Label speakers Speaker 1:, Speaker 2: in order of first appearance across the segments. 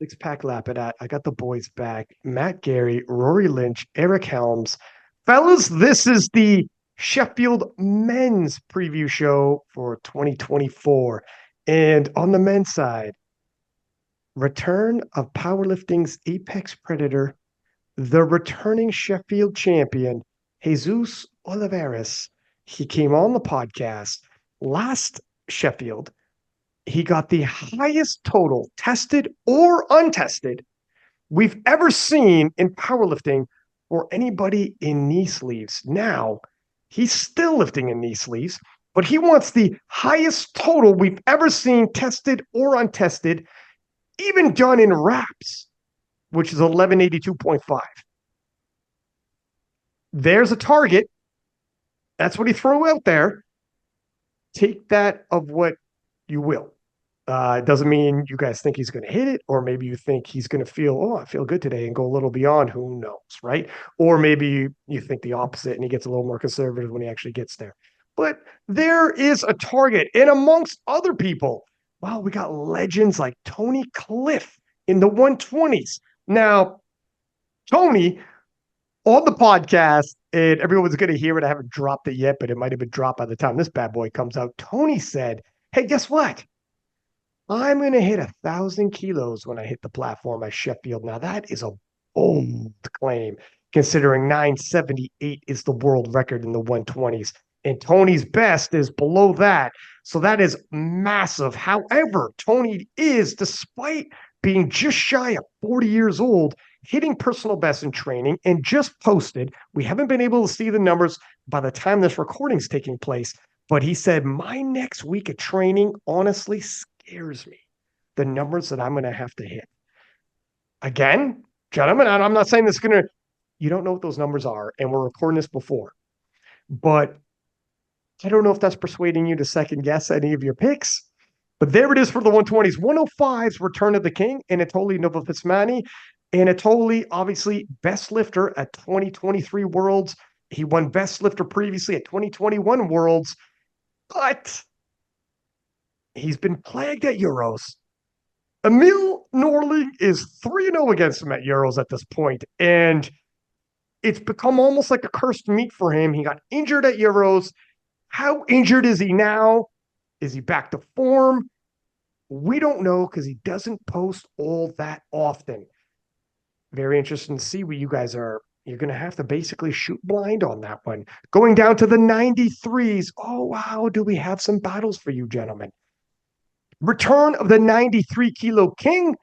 Speaker 1: Six-pack Lapadat. I got the boys back. Matt Gary, Rory Lynch, Eric Helms. Fellas, this is the Sheffield men's preview show for 2024. And on the men's side, return of powerlifting's apex predator, the returning Sheffield champion, Jesus Oliveras. He came on the podcast last Sheffield. He got the highest total, tested or untested, we've ever seen in powerlifting for anybody in knee sleeves. Now, he's still lifting in knee sleeves, but he wants the highest total we've ever seen tested or untested, even done in reps, which is 1182.5. There's a target. That's what he threw out there. Take that of what you will. It doesn't mean you guys think he's going to hit it, or maybe you think he's going to feel, oh, I feel good today and go a little beyond. Who knows, right? Or maybe you think the opposite and he gets a little more conservative when he actually gets there. But there is a target. And amongst other people, wow, we got legends like Tony Cliff in the 120s. Now, Tony on the podcast, and everyone's going to hear it. I haven't dropped it yet, but it might have been dropped by the time this bad boy comes out. Tony said, hey, guess what? I'm going to hit 1,000 kilos when I hit the platform at Sheffield. Now, that is a bold claim, considering 978 is the world record in the 120s. And Tony's best is below that. So that is massive. However, Tony is, despite being just shy of 40 years old, hitting personal best in training and just posted. We haven't been able to see the numbers by the time this recording is taking place. But he said, my next week of training honestly scares me. The numbers that I'm going to have to hit. Again, gentlemen, I'm not saying this is going to, you don't know what those numbers are. And we're recording this before. But I don't know if that's persuading you to second guess any of your picks. But there it is for the 120s. 105's Return of the King, Anatoly Novopismani. Anatoly, obviously, best lifter at 2023 Worlds. He won best lifter previously at 2021 Worlds. But he's been plagued at Euros. Emil Norling is 3-0 against him at Euros at this point, and it's become almost like a cursed meat for him. He got injured at Euros. How injured is he now? Is he back to form? We don't know because he doesn't post all that often. Very interesting to see what you guys are. You're going to have to basically shoot blind on that one. Going down to the 93s. Oh, wow. Do we have some battles for you, gentlemen? Return of the 93 kilo king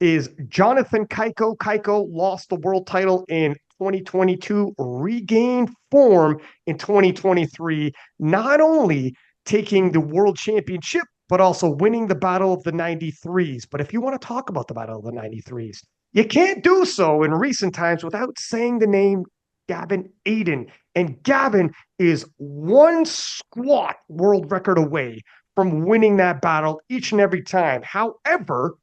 Speaker 1: is Jonathan Kaiko. Kaiko lost the world title in 2022, regained form in 2023, not only taking the world championship, but also winning the battle of the 93s. But if you want to talk about the battle of the 93s, you can't do so in recent times without saying the name Gavin Aiden. And Gavin is one squat world record away from winning that battle each and every time. However,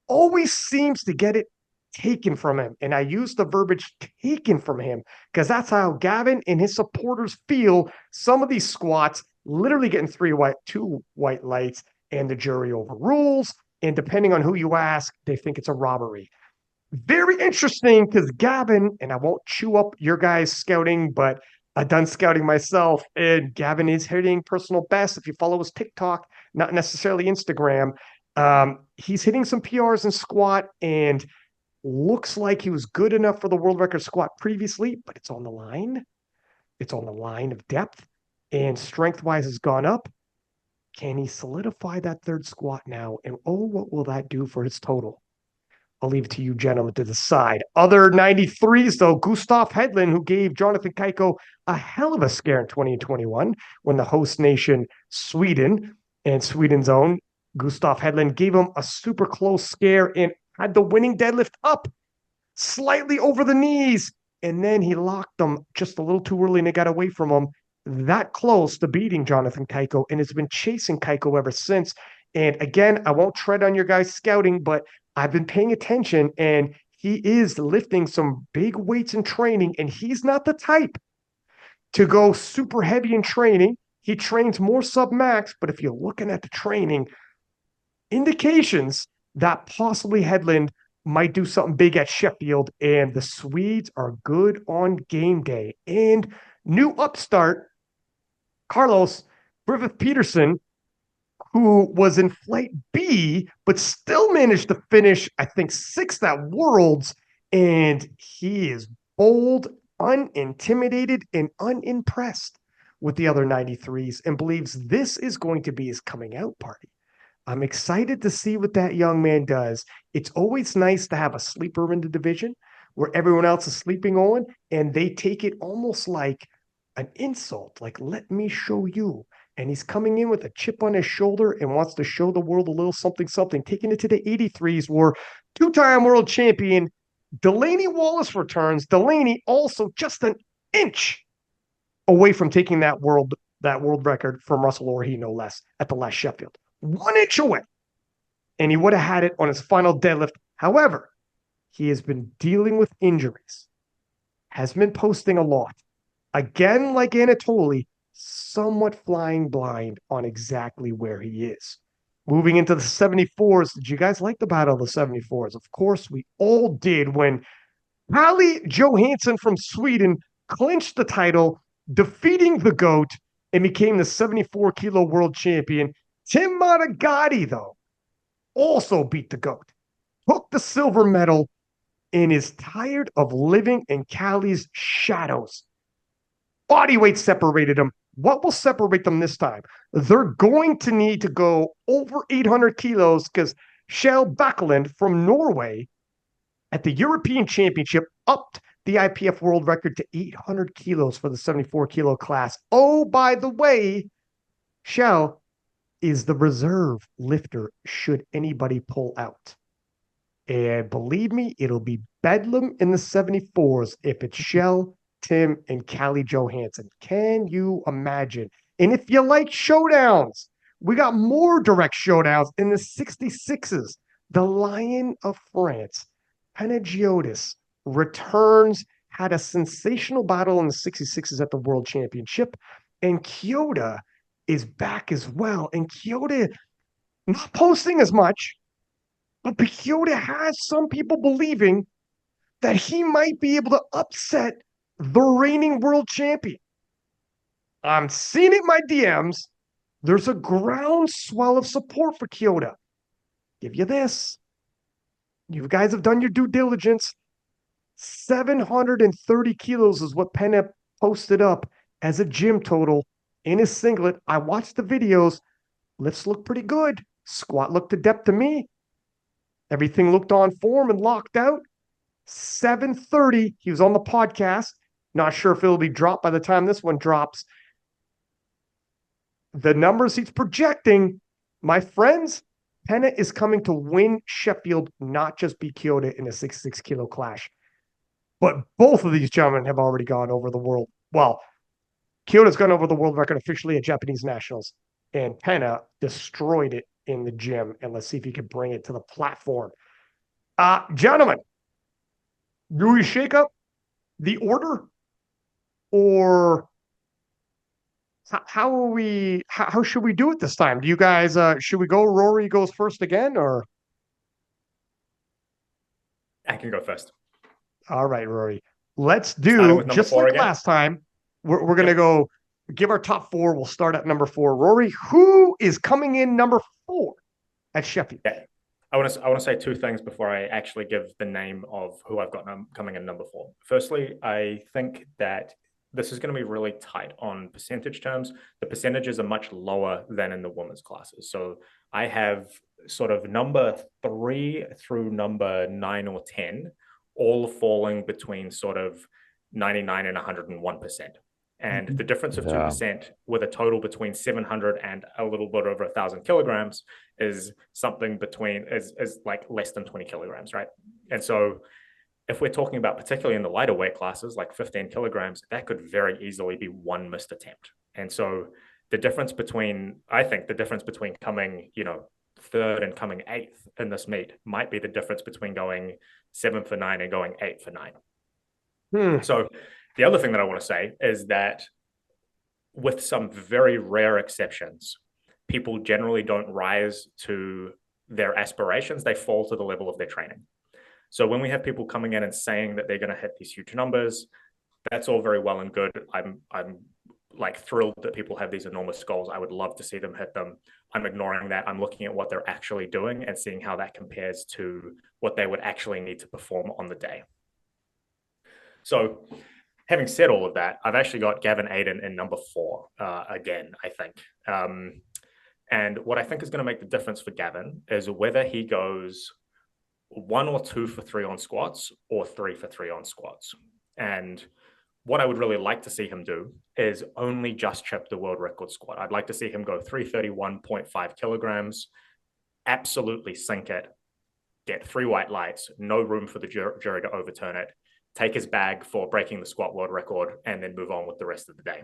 Speaker 1: always seems to get it taken from him. And I use the verbiage taken from him because that's how Gavin and his supporters feel. Some of these squats literally getting two white lights and the jury overrules. And depending on who you ask, they think it's a robbery. Very interesting because Gavin, and I won't chew up your guys' scouting, but I've done scouting myself, and Gavin is hitting personal best. If you follow his TikTok, not necessarily Instagram, he's hitting some PRs in squat and looks like he was good enough for the world record squat previously, but it's on the line. It's on the line of depth, and strength-wise has gone up. Can he solidify that third squat now? And oh, what will that do for his total? I'll leave it to you gentlemen to decide. Other 93s, though, Gustav Hedlund, who gave Jonathan Kaiko a hell of a scare in 2021 when the host nation, Sweden, and Sweden's own Gustav Hedlund gave him a super close scare and had the winning deadlift up slightly over the knees. And then he locked them just a little too early and they got away from him that close to beating Jonathan Kaiko and has been chasing Kaiko ever since. And again, I won't tread on your guys' scouting, but I've been paying attention and he is lifting some big weights in training and he's not the type to go super heavy in training. He trains more sub max, but if you're looking at the training, indications that possibly Headland might do something big at Sheffield, and the Swedes are good on game day. And new upstart, Carlos Griffith Peterson, who was in flight B, but still managed to finish, I think, sixth at Worlds. And he is bold, unintimidated, and unimpressed with the other 93s and believes this is going to be his coming out party. I'm excited to see what that young man does. It's always nice to have a sleeper in the division where everyone else is sleeping on and they take it almost like an insult, like, let me show you. And he's coming in with a chip on his shoulder and wants to show the world a little something, something, taking it to the 83s where two-time world champion Delaney Wallace returns. Delaney also just an inch away from taking that world record from Russell Orhe, no less, at the last Sheffield. 1 inch away. And he would have had it on his final deadlift. However, he has been dealing with injuries, has been posting a lot. Again, like Anatoly, somewhat flying blind on exactly where he is. Moving into the 74s, did you guys like the battle of the 74s? Of course, we all did when Hallie Johansson from Sweden clinched the title, defeating the GOAT, and became the 74 kilo world champion. Tim Monagatti, though, also beat the GOAT, took the silver medal, and is tired of living in Cali's shadows. Body weight separated them. What will separate them this time? They're going to need to go over 800 kilos because Kjell Backlund from Norway at the European Championship upped the IPF world record to 800 kilos for the 74 kilo class. Oh, by the way, Kjell is the reserve lifter should anybody pull out. And believe me, it'll be bedlam in the 74s if it's Kjell, Tim, and Callie Johansson. Can you imagine? And if you like showdowns, we got more direct showdowns in the 66s. The Lion of France, Panagiotis, returns, had a sensational battle in the 66s at the World Championship. And Kyoto is back as well. And Kyoto not posting as much, but Kyoto has some people believing that he might be able to upset the reigning world champion. I'm seeing it in my DMs. There's a groundswell of support for Kyoto. Give you this. You guys have done your due diligence. 730 kilos is what Penna posted up as a gym total in his singlet. I watched the videos. Lifts look pretty good. Squat looked adept to me. Everything looked on form and locked out. 730. He was on the podcast. Not sure if it'll be dropped by the time this one drops. The numbers he's projecting, my friends, Penna is coming to win Sheffield, not just beat Kyoto in a 66 kilo clash. But both of these gentlemen have already gone over the world. Well, Kyoto's gone over the world record officially at Japanese Nationals, and Penna destroyed it in the gym. And let's see if he can bring it to the platform. Gentlemen, do we shake up the order, or how should we do it this time? Do you guys should we go Rory goes first again, or
Speaker 2: I can go first.
Speaker 1: All right, Rory. Let's do just like again. Last time. We're gonna go give our top four. We'll start at number 4. Rory, who is coming in number 4 at Sheffield?
Speaker 2: Yeah. I want to say two things before I actually give the name of who I've got coming in number 4. Firstly, I think that this is going to be really tight on percentage terms. The percentages are much lower than in the women's classes. So I have sort of number 3 through number 9 or 10 all falling between sort of 99 and 101%. And the difference of 2% with a total between 700 and a little bit over 1,000 kilograms is something between is like less than 20 kilograms, right? And so if we're talking about particularly in the lighter weight classes, like 15 kilograms, that could very easily be one missed attempt. And so the difference between, I think the difference between coming, 3rd and coming 8th in this meet might be the difference between going 7 for 9 and going 8 for 9. So the other thing that I want to say is that with some very rare exceptions, people generally don't rise to their aspirations, they fall to the level of their training. So when we have people coming in and saying that they're going to hit these huge numbers, that's all very well and good. I'm like thrilled that people have these enormous goals. I would love to see them hit them. I'm ignoring that. I'm looking at what they're actually doing and seeing how that compares to what they would actually need to perform on the day. So having said all of that, I've actually got Gavin Aiden in number 4 again, I think. And what I think is going to make the difference for Gavin is whether he goes 1 or 2 for 3 on squats or 3 for 3 on squats. And what I would really like to see him do is only just chip the world record squat. I'd like to see him go 331.5 kilograms, absolutely sink it, get 3 white lights, no room for the jury to overturn it, take his bag for breaking the squat world record, and then move on with the rest of the day.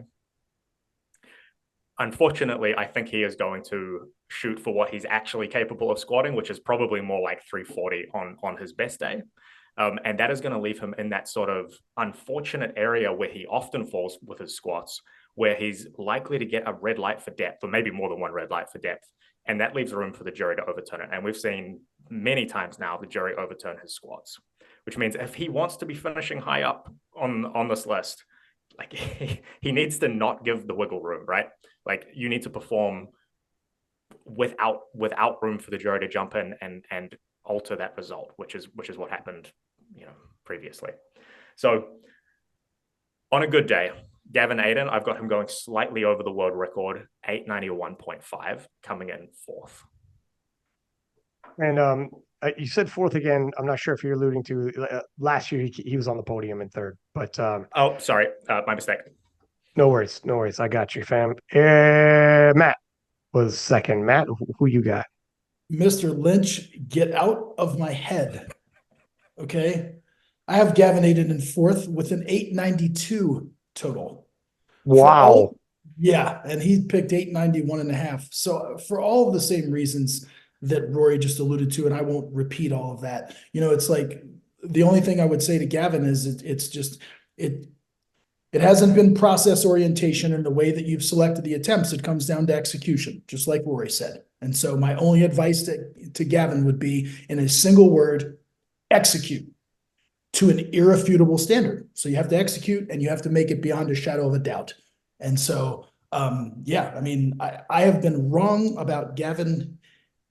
Speaker 2: Unfortunately, I think he is going to shoot for what he's actually capable of squatting, which is probably more like 340 on his best day. And that is going to leave him in that sort of unfortunate area where he often falls with his squats, where he's likely to get a red light for depth, or maybe more than one red light for depth. And that leaves room for the jury to overturn it. And we've seen many times now the jury overturn his squats, which means if he wants to be finishing high up on this list, like he needs to not give the wiggle room, right? Like you need to perform without room for the jury to jump in and alter that result, which is what happened, previously. So on a good day, Gavin Aiden, I've got him going slightly over the world record, 891.5, coming in 4th.
Speaker 1: And you said 4th again. I'm not sure if you're alluding to last year he was on the podium in 3rd, but
Speaker 2: oh, sorry, my mistake.
Speaker 1: No worries, no worries. I got you, fam. Matt was 2nd. Matt, who you got?
Speaker 3: Mr. Lynch, get out of my head. Okay. I have Gavin Aiden in 4th with an 892 total.
Speaker 1: Wow.
Speaker 3: Yeah, and he picked 891.5. So for all of the same reasons that Rory just alluded to, and I won't repeat all of that. It's like the only thing I would say to Gavin is it's just it hasn't been process orientation in the way that you've selected the attempts. It comes down to execution, just like Rory said. And so my only advice to Gavin would be, in a single word, execute to an irrefutable standard. So you have to execute and you have to make it beyond a shadow of a doubt. And so, yeah, I mean, I have been wrong about Gavin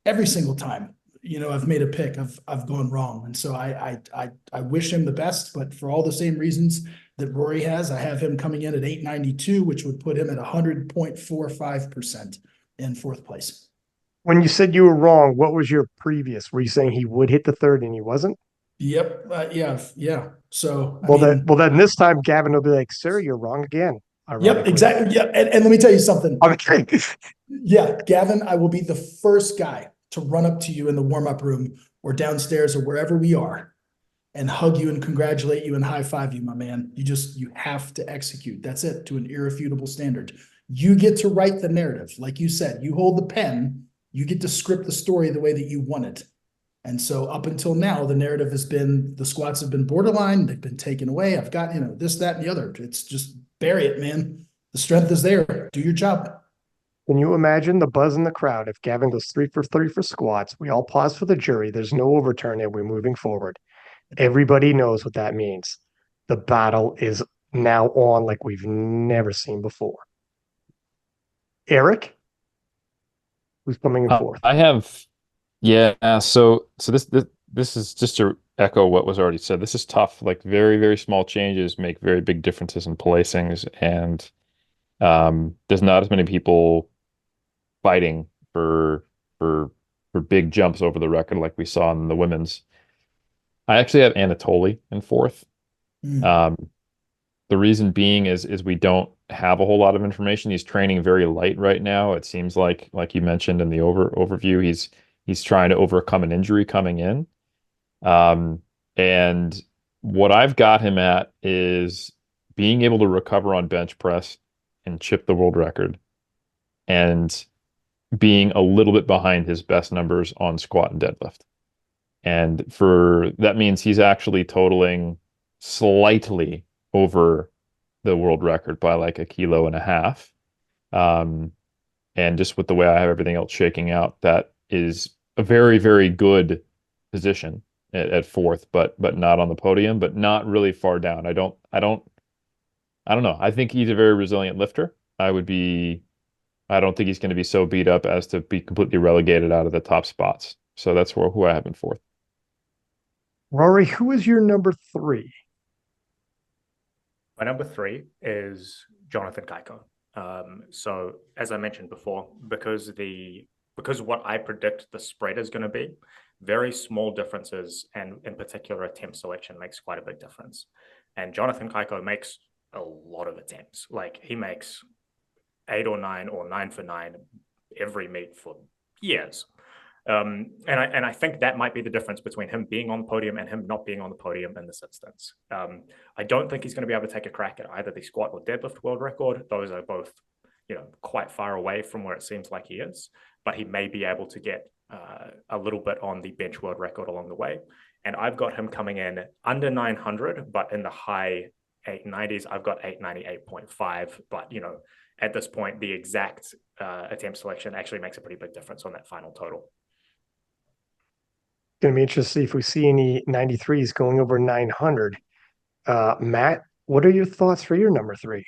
Speaker 3: every single time. I've made a pick. I've gone wrong. And so I wish him the best, but for all the same reasons that Rory has, I have him coming in at 892, which would put him at 100.45% in 4th place.
Speaker 1: When you said you were wrong, what was your previous? Were you saying he would hit the 3rd and he wasn't?
Speaker 3: Yep. Yeah. So,
Speaker 1: then this time Gavin will be like, "Sir, you're wrong again."
Speaker 3: Yep, exactly. Yeah. And let me tell you something.
Speaker 1: Okay.
Speaker 3: Yeah, Gavin, I will be the first guy to run up to you in the warm-up room or downstairs or wherever we are and hug you and congratulate you and high-five you, my man. You have to execute. That's it, to an irrefutable standard. You get to write the narrative. Like you said, you hold the pen, you get to script the story the way that you want it. And so up until now, the narrative has been, the squats have been borderline, they've been taken away. I've got, this, that, and the other. It's just bury it, man. The strength is there. Do your job.
Speaker 1: Can you imagine the buzz in the crowd if Gavin goes 3 for 3 for squats? We all pause for the jury. There's no overturn and we're moving forward. Everybody knows what that means. The battle is now on like we've never seen before. Eric, who's coming in 4th?
Speaker 4: I have, yeah. So this is just to echo what was already said. This is tough. Like very, very small changes make very big differences in placings, and there's not as many people fighting for big jumps over the record like we saw in the women's. I actually have Anatoly in 4th. The reason being is we don't have a whole lot of information. He's training very light right now. It seems like you mentioned in the overview, he's trying to overcome an injury coming in. And what I've got him at is being able to recover on bench press and chip the world record, and being a little bit behind his best numbers on squat and deadlift. And that means he's actually totaling slightly over the world record by like 1.5 kilos. And just with the way I have everything else shaking out, that is a very, very good position at fourth, but not on the podium, but not really far down. I don't know. I think he's a very resilient lifter. I don't think he's going to be so beat up as to be completely relegated out of the top spots. So that's who I have in fourth.
Speaker 1: Rory, who is your number three?
Speaker 2: My number three is Jonathan Geico. So as I mentioned before, because what I predict the spread is going to be, very small differences, and in particular attempt selection makes quite a big difference. And Jonathan Geico makes a lot of attempts. Like he makes 8 or 9 for 9 every meet for years. And I think that might be the difference between him being on the podium and him not being on the podium in this instance. I don't think he's going to be able to take a crack at either the squat or deadlift world record. Those are both, quite far away from where it seems like he is, but he may be able to get a little bit on the bench world record along the way. And I've got him coming in under 900, but in the high 890s. I've got 898.5, but at this point, the exact attempt selection actually makes a pretty big difference on that final total.
Speaker 1: Going to be interesting to see if we see any 93s going over 900. Matt, what are your thoughts for your number three?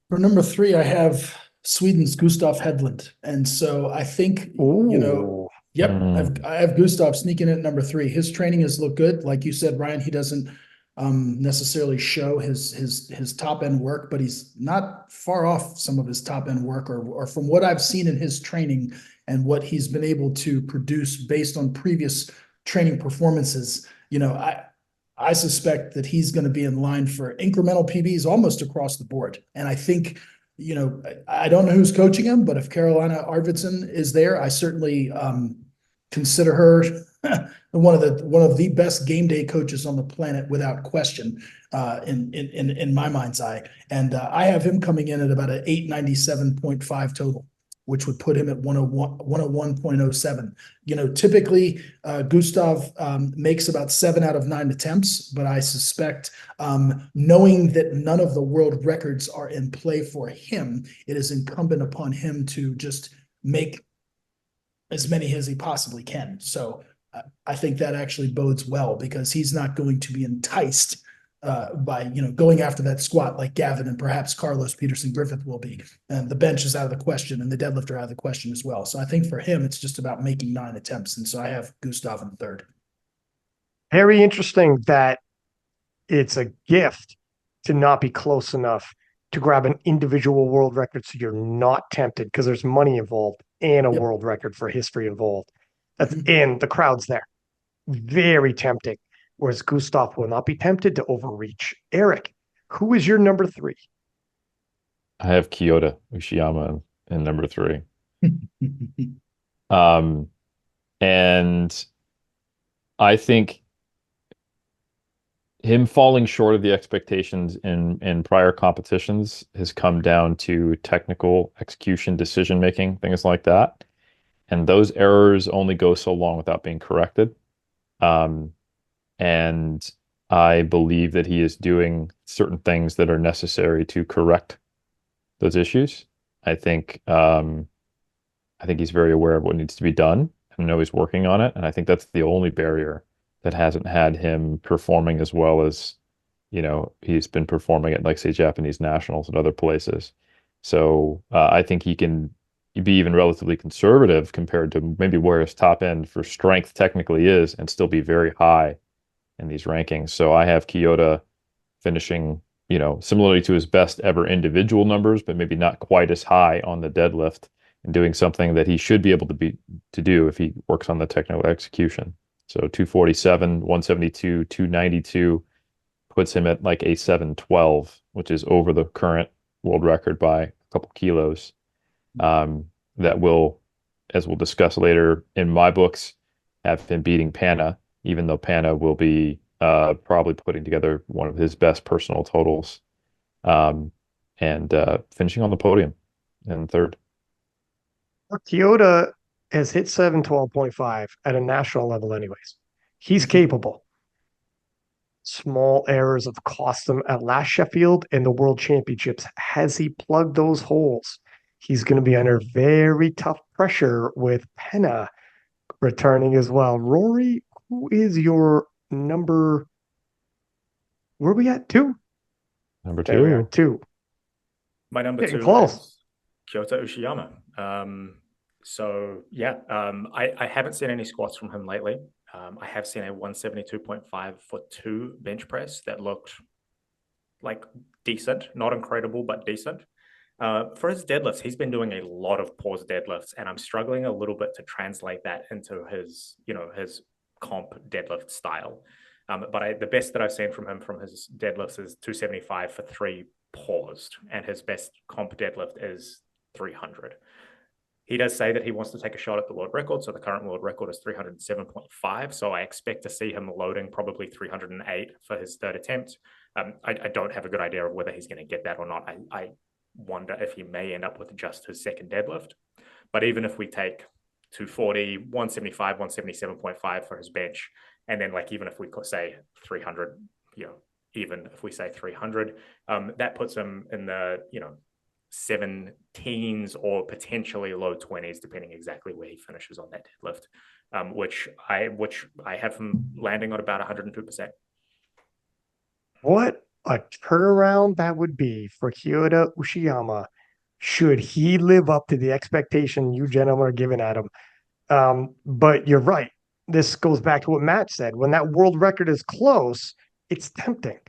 Speaker 3: For number three, I have Sweden's Gustav Hedlund. And so I think,
Speaker 1: Ooh.
Speaker 3: I have Gustav sneaking in at number three. His training has looked good. Like you said, Ryan, he doesn't necessarily show his top end work, but he's not far off some of his top end work, or from what I've seen in his training and what he's been able to produce based on previous training performances. I suspect that he's going to be in line for incremental PBs almost across the board. And I think, I don't know who's coaching him, but if Carolina Arvidsson is there, I certainly consider her one of the best game day coaches on the planet without question, in my mind's eye. And I have him coming in at about an 897.5 total, which would put him at 101.07. Typically Gustav makes about 7 out of 9 attempts, but I suspect, knowing that none of the world records are in play for him, it is incumbent upon him to just make as many as he possibly can. So I think that actually bodes well, because he's not going to be enticed by going after that squat like Gavin and perhaps Carlos Peterson Griffith will be. And the bench is out of the question, and the deadlift are out of the question as well. So I think for him, it's just about making 9 attempts. And so I have Gustav in third.
Speaker 1: Very interesting that it's a gift to not be close enough to grab an individual world record, so you're not tempted, because there's money involved and a world record for history involved. That's in the crowd's there. Very tempting. Whereas Gustav will not be tempted to overreach. Eric, who is your number three?
Speaker 4: I have Kyoto Uchiyama in number three. And I think him falling short of the expectations in prior competitions has come down to technical execution, decision making, things like that. And those errors only go so long without being corrected. And I believe that he is doing certain things that are necessary to correct those issues. I think he's very aware of what needs to be done. I know he's working on it, and I think that's the only barrier that hasn't had him performing as well as he's been performing at, like, say, Japanese nationals and other places. So I think he can be even relatively conservative compared to maybe where his top end for strength technically is, and still be very high in these rankings. So I have Kyoto finishing, similarly to his best ever individual numbers, but maybe not quite as high on the deadlift, and doing something that he should be able to do if he works on the technical execution. So 247, 172, 292 puts him at like a 712, which is over the current world record by a couple kilos. That will, as we'll discuss later in my books, have him beating Panna, even though Panna will be probably putting together one of his best personal totals, and finishing on the podium in third.
Speaker 1: Kyoto has hit 712.5 at a national level anyways. He's capable. Small errors have cost him at last Sheffield and the World Championships. Has he plugged those holes? He's going to be under very tough pressure with Penna returning as well. Rory, who is your number? Where are we at? Two?
Speaker 4: Number
Speaker 1: There we are,
Speaker 4: 2.
Speaker 1: two.
Speaker 2: My number
Speaker 1: Getting
Speaker 2: 2
Speaker 1: close.
Speaker 2: is Kyoto Ushiyama. I haven't seen any squats from him lately. I have seen a 172.5 for 2 bench press that looked like decent, not incredible, but decent. For his deadlifts, he's been doing a lot of pause deadlifts, and I'm struggling a little bit to translate that into his comp deadlift style. The best that I've seen from him from his deadlifts is 275 for 3 paused, and his best comp deadlift is 300. He does say that he wants to take a shot at the world record. So the current world record is 307.5. So I expect to see him loading probably 308 for his third attempt. I don't have a good idea of whether he's going to get that or not. I wonder if he may end up with just his second deadlift. But even if we take 240, 175, 177.5 for his bench, and then even if we could say 300, even if we say 300, that puts him in the, 17s or potentially low 20s, depending exactly where he finishes on that deadlift, which I have him landing on about 102%.
Speaker 1: What a turnaround that would be for Kyoto Ushiyama should he live up to the expectation you gentlemen are giving at him. But you're right. This goes back to what Matt said. When that world record is close, it's tempting.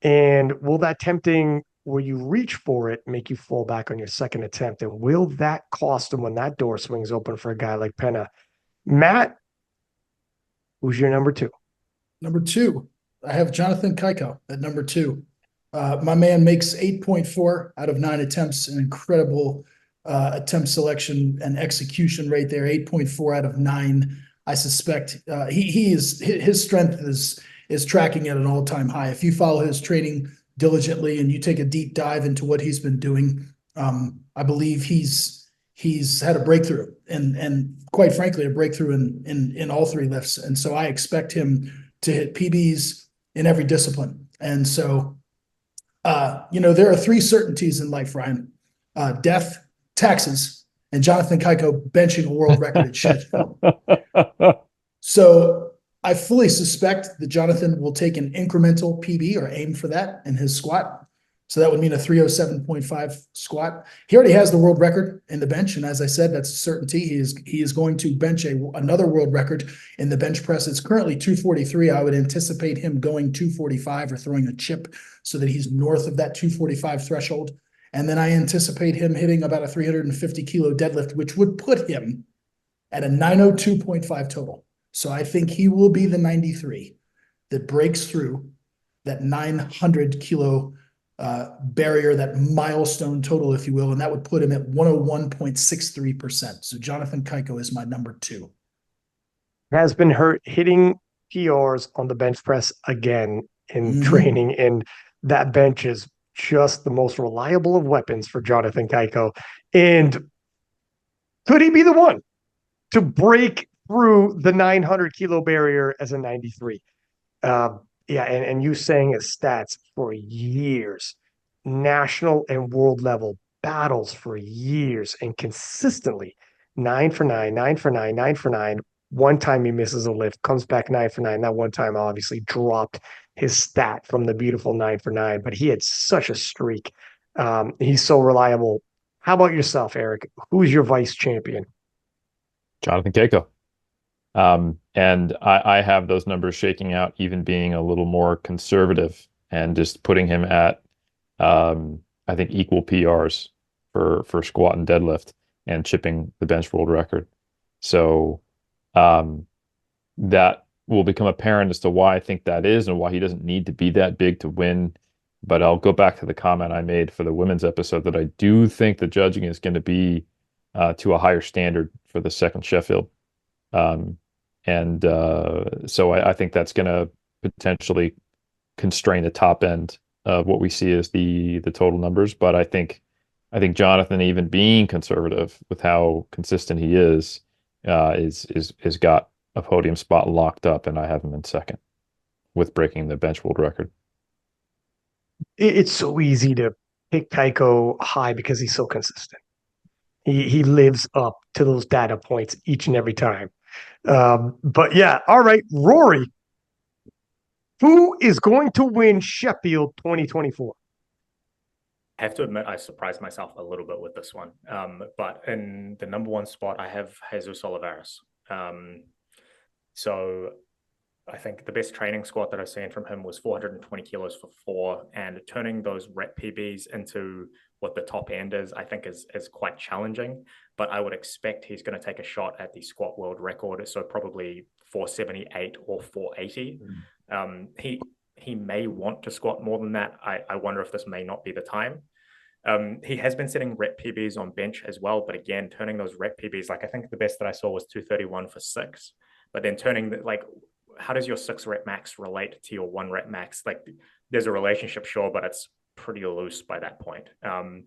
Speaker 1: And will that tempting, where you reach for it, make you fall back on your second attempt? And will that cost him when that door swings open for a guy like Penna? Matt, who's your number 2?
Speaker 3: Number 2, I have Jonathan Kaiko at number 2. My man makes 8.4 out of 9 attempts, an incredible attempt selection and execution rate there. 8.4 out of 9. I suspect his strength is tracking at an all-time high. If you follow his training diligently and you take a deep dive into what he's been doing, I believe he's had a breakthrough and quite frankly a breakthrough in all 3 lifts. And so I expect him to hit PBs in every discipline. And so there are 3 certainties in life, Ryan: death, taxes, and Jonathan Kaiko benching a world record at Sheffield. So I fully suspect that Jonathan will take an incremental PB or aim for that in his squat. So that would mean a 307.5 squat. He already has the world record in the bench. And as I said, that's a certainty. He is going to bench another world record in the bench press. It's currently 243. I would anticipate him going 245 or throwing a chip so that he's north of that 245 threshold. And then I anticipate him hitting about a 350 kilo deadlift, which would put him at a 902.5 total. So I think he will be the 93 that breaks through that 900 kilo barrier, that milestone total, if you will, and that would put him at 101.63%. So Jonathan Kaiko is my number 2.
Speaker 1: Has been hitting PRs on the bench press again in training, and that bench is just the most reliable of weapons for Jonathan Kaiko. And could he be the one to break through the 900 kilo barrier as a 93? And you saying his stats for years, national and world level battles for years, and consistently 9 for 9, 9 for 9, 9 for 9. One time he misses a lift, comes back 9 for 9. That one time obviously dropped his stat from the beautiful 9 for 9, but he had such a streak. He's so reliable. How about yourself, Eric? Who's your vice champion?
Speaker 4: Jonathan Keiko. And I have those numbers shaking out, even being a little more conservative and just putting him at, I think, equal PRs for squat and deadlift and chipping the bench world record. So that will become apparent as to why I think that is and why he doesn't need to be that big to win. But I'll go back to the comment I made for the women's episode that I do think the judging is going to be to a higher standard for the second Sheffield. So I think that's going to potentially constrain the top end of what we see as the total numbers. But I think Jonathan, even being conservative with how consistent he is got a podium spot locked up, and I have him in second with breaking the bench world record.
Speaker 1: It's so easy to pick Kaiko high because he's so consistent. He lives up to those data points each and every time. But yeah, all right, Rory, who is going to win Sheffield 2024?
Speaker 2: I have to admit, I surprised myself a little bit with this one. But in the number one spot, I have Jesus Oliveras. So I think the best training squat that I've seen from him was 420 kilos for 4, and turning those rep PBs into what the top end is, I think is quite challenging. But I would expect he's going to take a shot at the squat world record, so probably 478 or 480. He may want to squat more than that. I wonder if this may not be the time. He has been setting rep PBs on bench as well, but again, turning those rep PBs, like I think the best that I saw was 231 for 6, but then turning like, how does your 6 rep max relate to your 1 rep max? Like there's a relationship, sure, but it's pretty loose by that point. And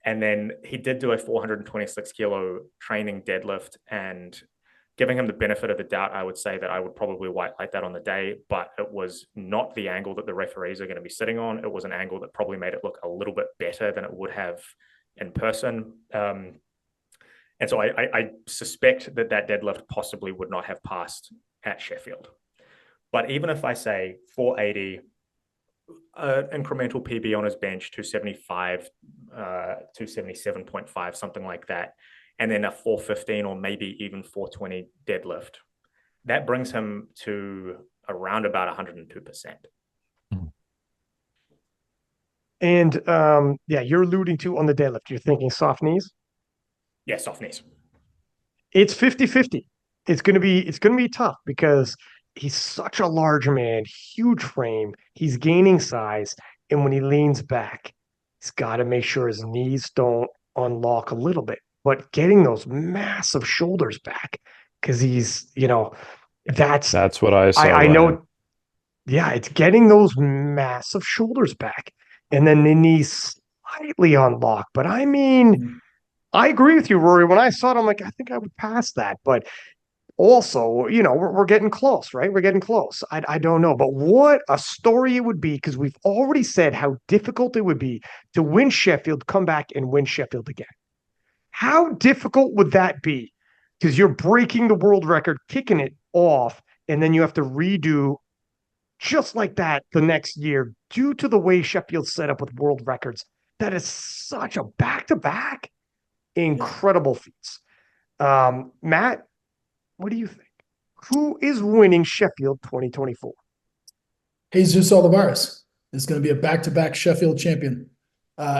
Speaker 2: then he did do a 426 kilo training deadlift, and giving him the benefit of the doubt, I would say that I would probably white light that on the day, but it was not the angle that the referees are going to be sitting on. It was an angle that probably made it look a little bit better than it would have in person. And so I suspect that deadlift possibly would not have passed at Sheffield. But even if I say 480, incremental PB on his bench, 275, 277.5, something like that, and then a 415 or maybe even 420 deadlift, that brings him to around about 102%.
Speaker 1: And yeah, you're alluding to on the deadlift, you're thinking soft knees?
Speaker 2: Yeah, soft knees.
Speaker 1: It's 50-50. It's gonna be tough because he's such a large man, huge frame, he's gaining size, and when he leans back, he's got to make sure his knees don't unlock a little bit. But getting those massive shoulders back, because he's,
Speaker 4: That's what I saw.
Speaker 1: I know, yeah, it's getting those massive shoulders back, and then the knees slightly unlock. But I mean, I agree with you, Rory. When I saw it, I'm like, I think I would pass that. But also, we're getting close, right? We're getting close. I don't know, but what a story it would be, because we've already said how difficult it would be to win Sheffield, come back and win Sheffield again. How difficult would that be? Because you're breaking the world record, kicking it off, and then you have to redo just like that the next year due to the way Sheffield's set up with world records. That is such a back-to-back incredible feats. Matt, what do you think? Who is winning Sheffield 2024?
Speaker 3: Jesus Olivares is going to be a back-to-back Sheffield champion.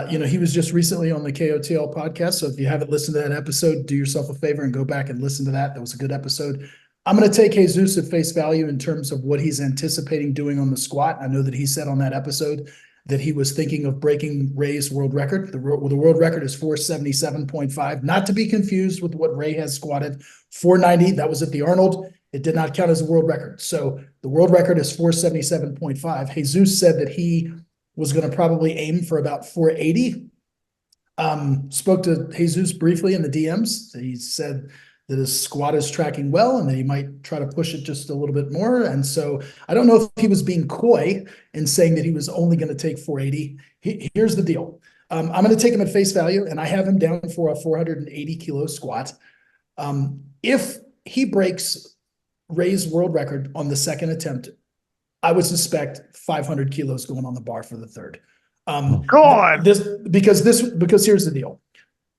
Speaker 3: He was just recently on the KOTL podcast. So if you haven't listened to that episode, do yourself a favor and go back and listen to that. That was a good episode. I'm going to take Jesus at face value in terms of what he's anticipating doing on the squat. I know that he said on that episode that he was thinking of breaking Ray's world record. The world record is 477.5, not to be confused with what Ray has squatted, 490. That was at the Arnold. It did not count as a world record. So the world record is 477.5. Jesus said that he was going to probably aim for about 480. Spoke to Jesus briefly in the DMs. He said that his squat is tracking well and that he might try to push it just a little bit more. And so I don't know if he was being coy in saying that he was only going to take 480. Here's the deal. I'm going to take him at face value, and I have him down for a 480 kilo squat. If he breaks Ray's world record on the second attempt, I would suspect 500 kilos going on the bar for the third.
Speaker 1: God,
Speaker 3: because here's the deal.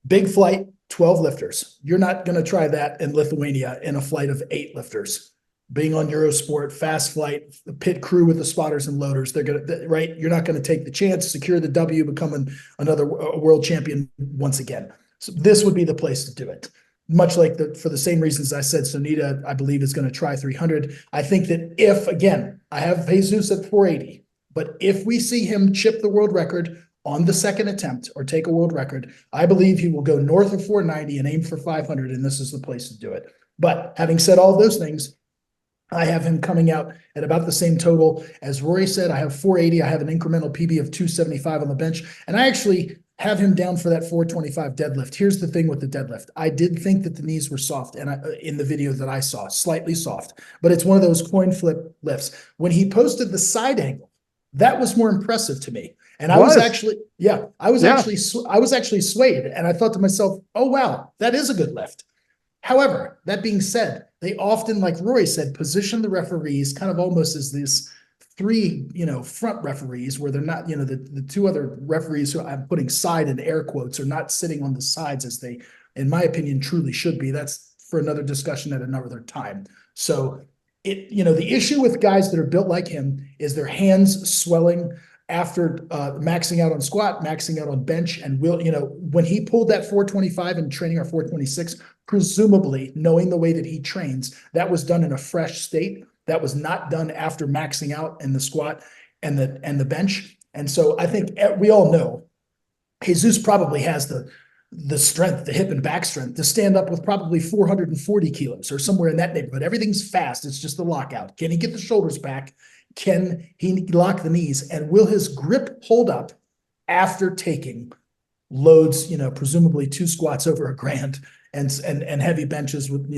Speaker 3: Big flight, 12 lifters. You're not going to try that in Lithuania in a flight of 8 lifters. Being on Eurosport, fast flight, the pit crew with the spotters and loaders, they're going to, right? You're not going to take the chance, secure the W, become another world champion once again. So this would be the place to do it. Much like for the same reasons I said, Sonita, I believe, is going to try 300. I think that if, again, I have Jesus at 480, but if we see him chip the world record on the second attempt or take a world record, I believe he will go north of 490 and aim for 500, and this is the place to do it. But having said all those things, I have him coming out at about the same total. As Rory said, I have 480. I have an incremental PB of 275 on the bench, and I actually have him down for that 425 deadlift. Here's the thing with the deadlift. I did think that the knees were soft, and in the video that I saw, slightly soft, but it's one of those coin flip lifts. When he posted the side angle, that was more impressive to me. And I was actually swayed, and I thought to myself, oh, wow, that is a good lift. However, that being said, they often, like Roy said, position the referees kind of almost as these three, front referees where they're not, the two other referees who I'm putting side in air quotes are not sitting on the sides as they, in my opinion, truly should be. That's for another discussion at another time. So the issue with guys that are built like him is their hands swelling after maxing out on squat, maxing out on bench, and when he pulled that 425 and training our 426, presumably knowing the way that he trains, that was done in a fresh state. That was not done after maxing out in the squat and the bench. And so I think we all know Jesus probably has the strength, the hip and back strength to stand up with probably 440 kilos or somewhere in that neighborhood. Everything's fast. It's just the lockout. Can he get the shoulders back? Can he lock the knees? And will his grip hold up after taking loads, presumably 2 squats over a grand and heavy benches with,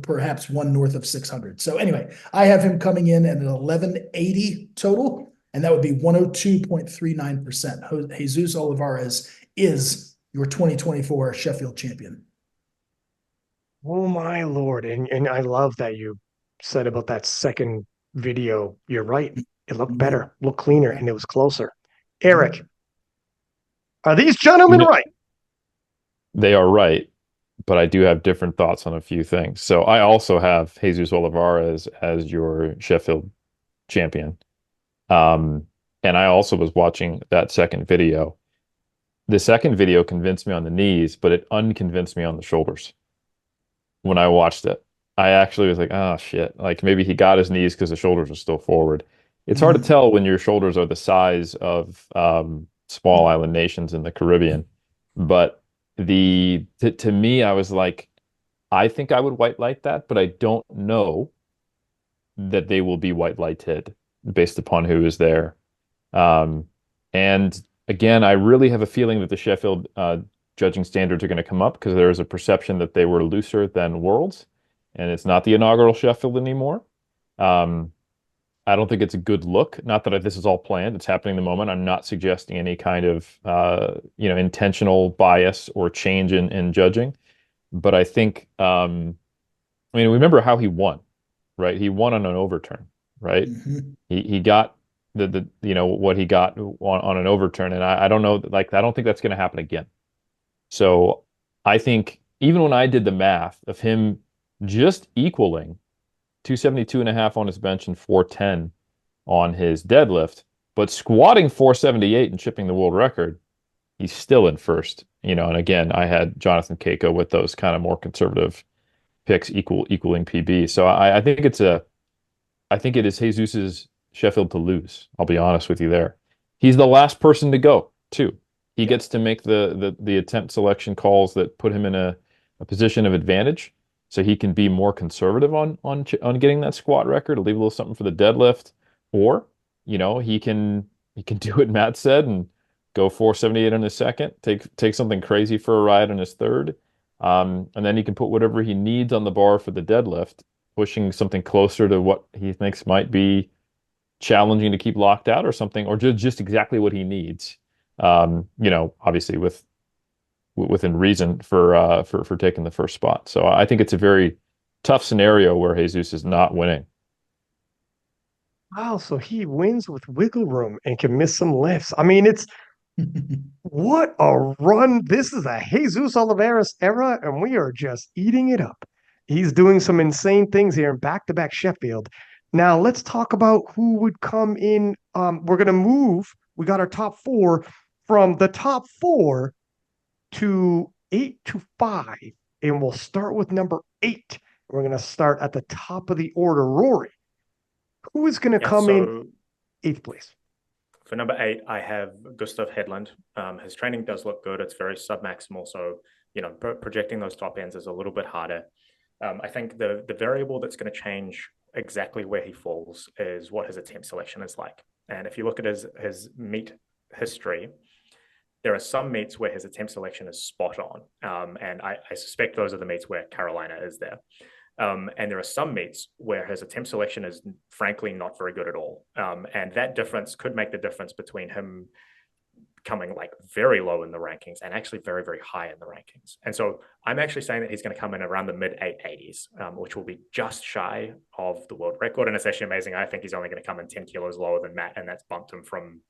Speaker 3: perhaps one north of 600. So anyway, I have him coming in at an 1180 total, and that would be 102.39%. Jesus Olivares is your 2024 Sheffield champion.
Speaker 1: Oh my Lord. And I love that you said about that second video. You're right. It looked better, looked cleaner, and it was closer. Eric, are these gentlemen right?
Speaker 4: They are right, but I do have different thoughts on a few things. So I also have Jesus Olivares as your Sheffield champion. And I also was watching that second video. The second video convinced me on the knees, but it unconvinced me on the shoulders when I watched it. I actually was like, oh shit. Like maybe he got his knees because the shoulders are still forward. It's hard to tell when your shoulders are the size of small island nations in the Caribbean. But to me, I was like, I think I would white light that, but I don't know that they will be white lighted based upon who is there. Um, and again, I really have a feeling that the Sheffield judging standards are going to come up because there is a perception that they were looser than Worlds, and it's not the inaugural Sheffield anymore. I don't think it's a good look. Not that this is all planned; it's happening in the moment. I'm not suggesting any kind of intentional bias or change in judging, but I think I mean, remember how he won, right? He won on an overturn, right? He got the what he got on an overturn, and I don't know, like I don't think that's going to happen again. So I think even when I did the math of him just equaling 272.5 on his bench and 410 on his deadlift, but squatting 478 and chipping the world record, he's still in first. And again, I had Jonathan Keiko with those kind of more conservative picks equaling PB. So I think it is Jesus's Sheffield to lose. I'll be honest with you there. He's the last person to go, too. He gets to make the attempt selection calls that put him in a position of advantage, so he can be more conservative on getting that squat record, leave a little something for the deadlift, or he can do what Matt said and go 478 on his second, take something crazy for a ride on his third, and then he can put whatever he needs on the bar for the deadlift, pushing something closer to what he thinks might be challenging to keep locked out or something, or just exactly what he needs. Obviously within reason for taking the first spot. So I think it's a very tough scenario where Jesus is not winning.
Speaker 1: Wow, so he wins with wiggle room and can miss some lifts. I mean, it's what a run. This is a Jesus Olivares era, and we are just eating it up. He's doing some insane things here in back-to-back Sheffield. Now, let's talk about who would come in. We're going to move. We got our top four from the top four to 8 to 5, and we'll start with number 8. We're going to start at the top of the order. Rory, who is going to come in 8th place?
Speaker 2: For number 8, I have Gustav Hedlund. His training does look good. It's very submaximal, so projecting those top ends is a little bit harder. I think the variable that's going to change exactly where he falls is what his attempt selection is like. And if you look at his meet history, there are some meets where his attempt selection is spot on, and I suspect those are the meets where Carolina is there. And there are some meets where his attempt selection is frankly not very good at all. And that difference could make the difference between him coming like very low in the rankings and actually very, very high in the rankings. And so I'm actually saying that he's going to come in around the mid 880s, which will be just shy of the world record. And it's actually amazing. I think he's only going to come in 10 kilos lower than Matt, and that's bumped him from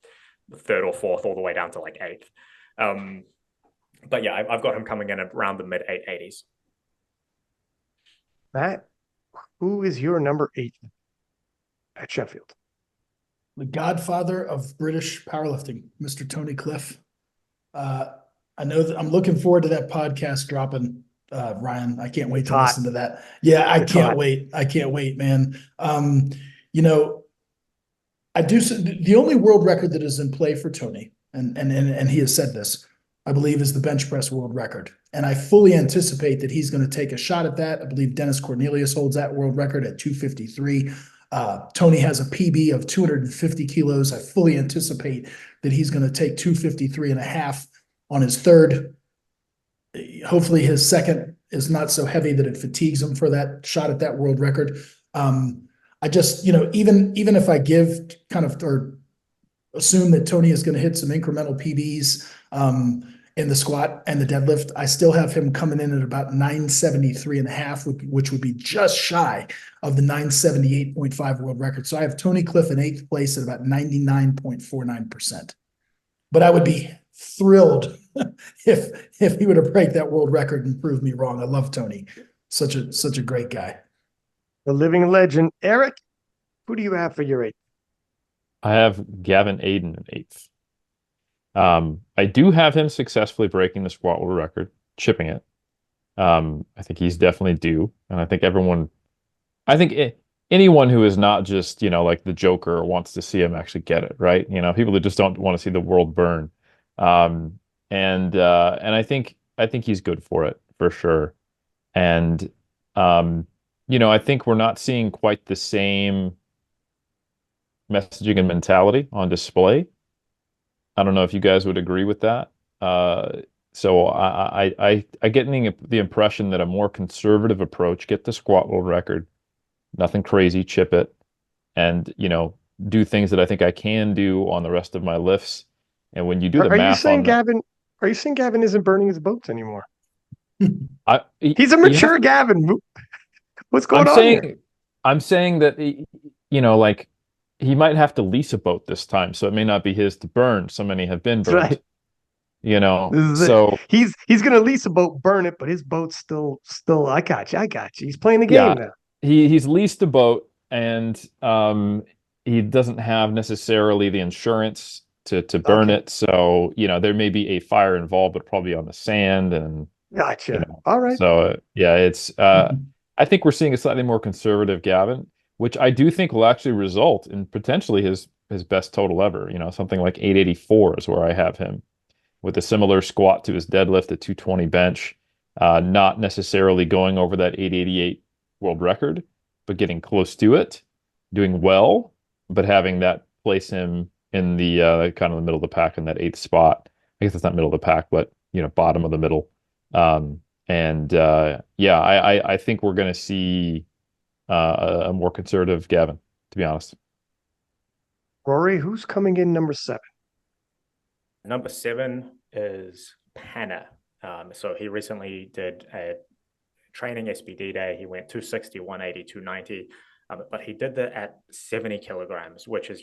Speaker 2: third or fourth all the way down to like eighth. But yeah, I've got him coming in around the mid 880s.
Speaker 1: Matt, who is your number 8 at Sheffield?
Speaker 3: The godfather of British powerlifting, Mr. Tony Cliff. I know that I'm looking forward to that podcast dropping, Ryan. I can't wait to listen to that. Yeah, I can't wait. I can't wait, man. You know, the only world record that is in play for Tony, and he has said this, I believe, is the bench press world record. And I fully anticipate that he's going to take a shot at that. I believe Dennis Cornelius holds that world record at 253. Tony has a PB of 250 kilos. I fully anticipate that he's going to take 253 and a half on his third. Hopefully his second is not so heavy that it fatigues him for that shot at that world record. I just, even if I give kind of, or assume that Tony is going to hit some incremental PBs, in the squat and the deadlift, I still have him coming in at about 973 and a half, which would be just shy of the 978.5 world record. So I have Tony Cliff in 8th place at about 99.49%. But I would be thrilled if he were to break that world record and prove me wrong. I love Tony. Such a great guy.
Speaker 1: The living legend. Eric, who do you have for your 8th?
Speaker 4: I have Gavin Aiden in 8th. I do have him successfully breaking the squat world record, chipping it. I think he's definitely due, and I think anyone who is not just, like the Joker wants to see him actually get it, right? People that just don't want to see the world burn. And I think he's good for it for sure. And I think we're not seeing quite the same messaging and mentality on display. I don't know if you guys would agree with that. So I get the impression that a more conservative approach, get the squat world record, nothing crazy, chip it, and do things that I think I can do on the rest of my lifts. And when you do the math on that,
Speaker 1: are you saying Gavin isn't burning his boats anymore?
Speaker 4: He's
Speaker 1: a mature Gavin. What's going on here?
Speaker 4: I'm saying that like he might have to lease a boat this time, so it may not be his to burn. So many have been burned.
Speaker 1: Right.
Speaker 4: So
Speaker 1: he's gonna lease a boat, burn it, but his boat's still. I got you. He's playing the game now.
Speaker 4: He's leased a boat, and he doesn't have necessarily the insurance to burn it. So there may be a fire involved, but probably on the sand and.
Speaker 1: Gotcha. All right.
Speaker 4: So it's I think we're seeing a slightly more conservative Gavin, which I do think will actually result in potentially his best total ever. Something like 884 is where I have him, with a similar squat to his deadlift at 220 bench, not necessarily going over that 888 world record, but getting close to it, doing well, but having that place him in the kind of the middle of the pack in that 8th spot. I guess it's not middle of the pack, but bottom of the middle. I think we're going to see a more conservative Gavin, to be honest.
Speaker 1: Rory, who's coming in number 7?
Speaker 2: Number 7 is Panna. So he recently did a training SBD day. He went 260, 180, 290, but he did that at 70 kilograms, which is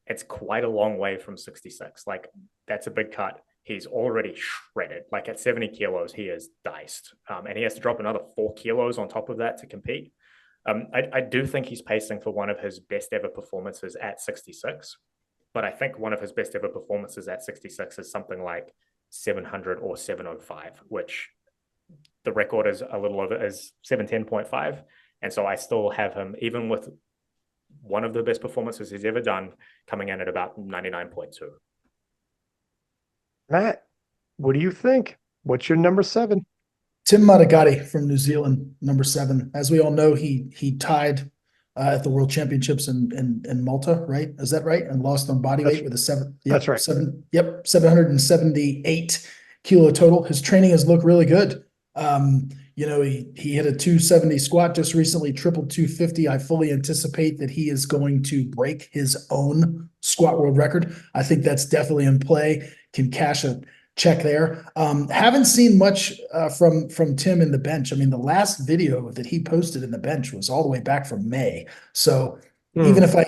Speaker 2: it's quite a long way from 66. Like, that's a big cut. He's already shredded. Like, at 70 kilos, he is diced. And he has to drop another 4 kilos on top of that to compete. I do think he's pacing for one of his best ever performances at 66, but I think one of his best ever performances at 66 is something like 700 or 705, which the record is a little over, is 710.5. And so I still have him, even with one of the best performances he's ever done, coming in at about 99.2.
Speaker 1: Matt, what do you think? What's your number 7?
Speaker 3: Tim Matagati from New Zealand, number 7. As we all know, he tied at the World Championships in Malta, right? Is that right? And lost on body weight with a 7. Yep,
Speaker 1: that's right.
Speaker 3: 778 kilo total. His training has looked really good. he hit a 270 squat just recently, triple 250. I fully anticipate that he is going to break his own squat world record. I think that's definitely in play. Can cash a check there. Haven't seen much from Tim in the bench. I mean, the last video that he posted in the bench was all the way back from May. So even if I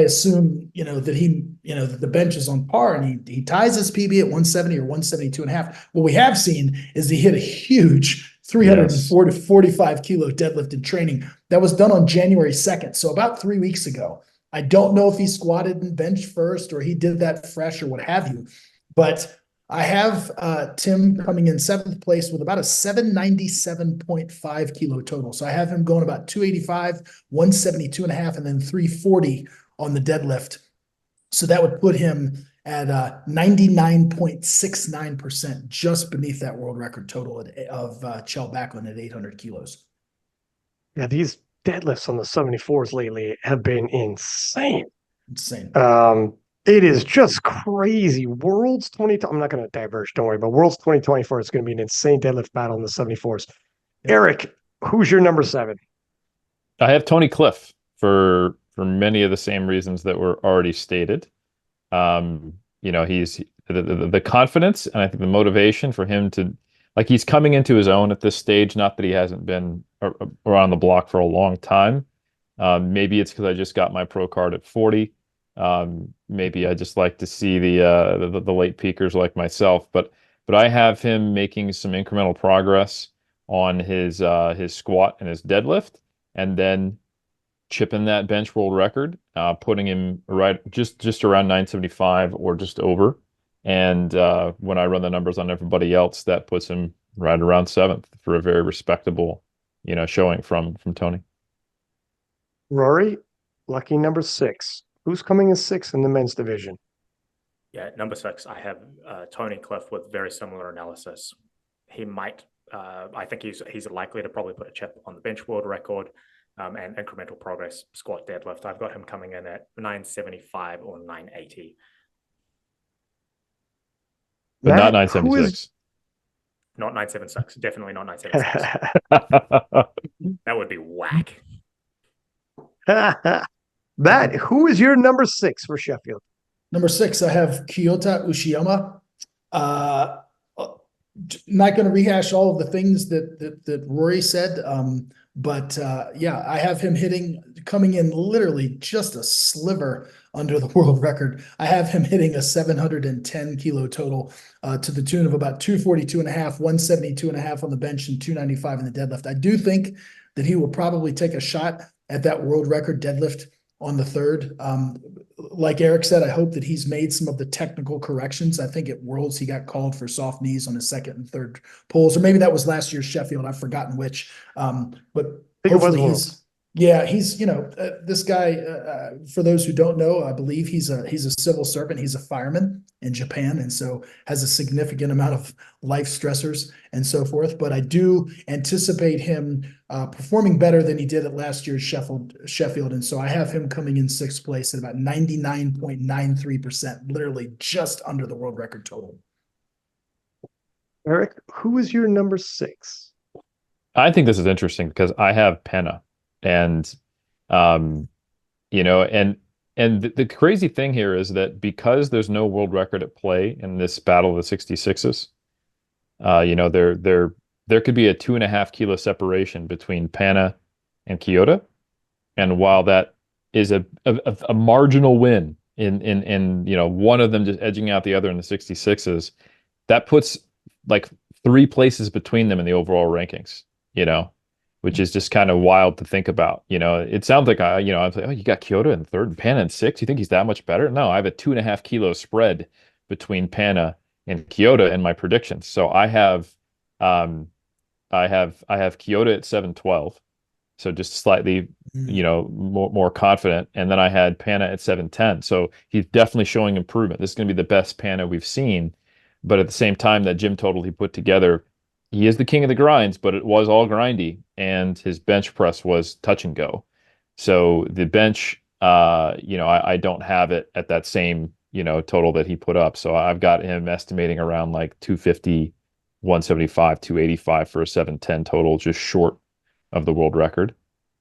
Speaker 3: assume, that that the bench is on par and he ties his PB at 170 or 172 and a half, what we have seen is he hit a huge 340 45 kilo deadlift in training that was done on January 2nd. So about 3 weeks ago. I don't know if he squatted and bench first or he did that fresh or what have you, but I have Tim coming in seventh place with about a 797.5 kilo total. So I have him going about 285, 172 and a half, and then 340 on the deadlift. So that would put him at 99.69%, just beneath that world record total of Chell Backlund at 800 kilos.
Speaker 1: Yeah, these deadlifts on the 74s lately have been insane.
Speaker 3: Insane.
Speaker 1: It is just crazy. Worlds 20. I'm not going to diverge. Don't worry. But Worlds 2024 is going to be an insane deadlift battle in the 74s. Yep. Eric, who's your number 7?
Speaker 4: I have Tony Cliff for many of the same reasons that were already stated. He's the confidence and I think the motivation for him to, like, he's coming into his own at this stage. Not that he hasn't been around the block for a long time. Maybe it's because I just got my pro card at 40. Maybe I just like to see the late peakers like myself, but I have him making some incremental progress on his squat and his deadlift, and then chipping that bench world record, putting him right just around 975 or just over. And when I run the numbers on everybody else, that puts him right around 7th for a very respectable, showing from Tony.
Speaker 1: Rory, lucky number 6. Who's coming in 6th in the men's division?
Speaker 2: Yeah, number 6, I have Tony Cliff with very similar analysis. He might, I think he's likely to probably put a chip on the bench world record and incremental progress squat deadlift. I've got him coming in at 975 or 980.
Speaker 4: But not 976.
Speaker 2: Not 976. Definitely not 976. That would be whack.
Speaker 1: Who is your number 6 for Sheffield?
Speaker 3: Number 6, I have Kyoto Ushiyama. Not going to rehash all of the things that Rory said, but I have him coming in literally just a sliver under the world record. I have him hitting a 710 kilo total to the tune of about 242 and a half, 172 and a half on the bench, and 295 in the deadlift. I do think that he will probably take a shot at that world record deadlift on the 3rd. Like Eric said, I hope that he's made some of the technical corrections. I think at Worlds he got called for soft knees on his 2nd and 3rd pulls, or maybe that was last year's Sheffield. I've forgotten which. But hopefully he's this guy. For those who don't know, I believe he's a civil servant. He's a fireman in Japan, and so has a significant amount of life stressors and so forth. But I do anticipate him performing better than he did at last year's Sheffield, and so I have him coming in 6th place at about 99.93%, literally just under the world record total.
Speaker 1: Eric, who is your number 6?
Speaker 4: I think this is interesting because I have Penna, and the crazy thing here is that because there's no world record at play in this battle of the 66s, there could be a 2.5 kilo separation between Penna and Kyoto, and while that is a marginal win in one of them just edging out the other in the 66s, that puts like 3 places between them in the overall rankings. Which is just kind of wild to think about. It sounds like I was like, oh, you got Kyoto in 3rd and Penna in 6th. You think he's that much better? No, I have a 2.5 kilo spread between Penna and Kyoto in my predictions. So I have Kyoto at 712. So just slightly, more confident. And then I had Penna at 710. So he's definitely showing improvement. This is going to be the best Penna we've seen. But at the same time, that gym total he put together, he is the king of the grinds, but it was all grindy, and his bench press was touch and go. So the bench, I don't have it at that same, total that he put up. So I've got him estimating around like 250 175, 285 for a 710 total, just short of the world record.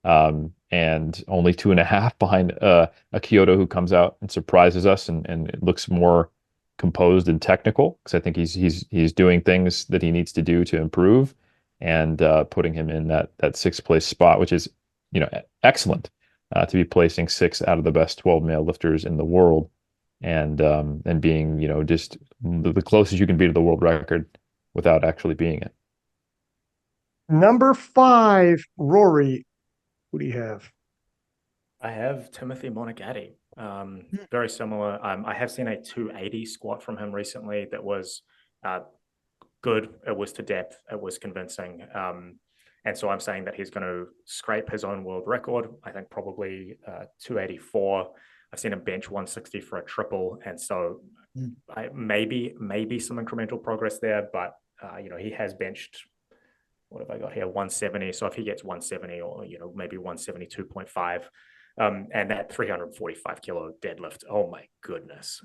Speaker 4: And only 2.5 behind a Kyoto who comes out and surprises us and it looks more composed and technical because I think he's doing things that he needs to do to improve and putting him in that sixth place spot, which is excellent to be placing 6 out of the best 12 male lifters in the world and being just the closest you can be to the world record without actually being it.
Speaker 1: Number 5, Rory. Who do you have?
Speaker 2: I have Timothy Monagatti. Very similar. I have seen a 280 squat from him recently that was good. It was to depth. It was convincing. And so I'm saying that he's going to scrape his own world record. I think probably 284. I've seen him bench 160 for a triple. And so maybe some incremental progress there, but he has benched, what have I got here? 170. So if he gets 170 or, maybe 172.5, and that 345 kilo deadlift, oh my goodness.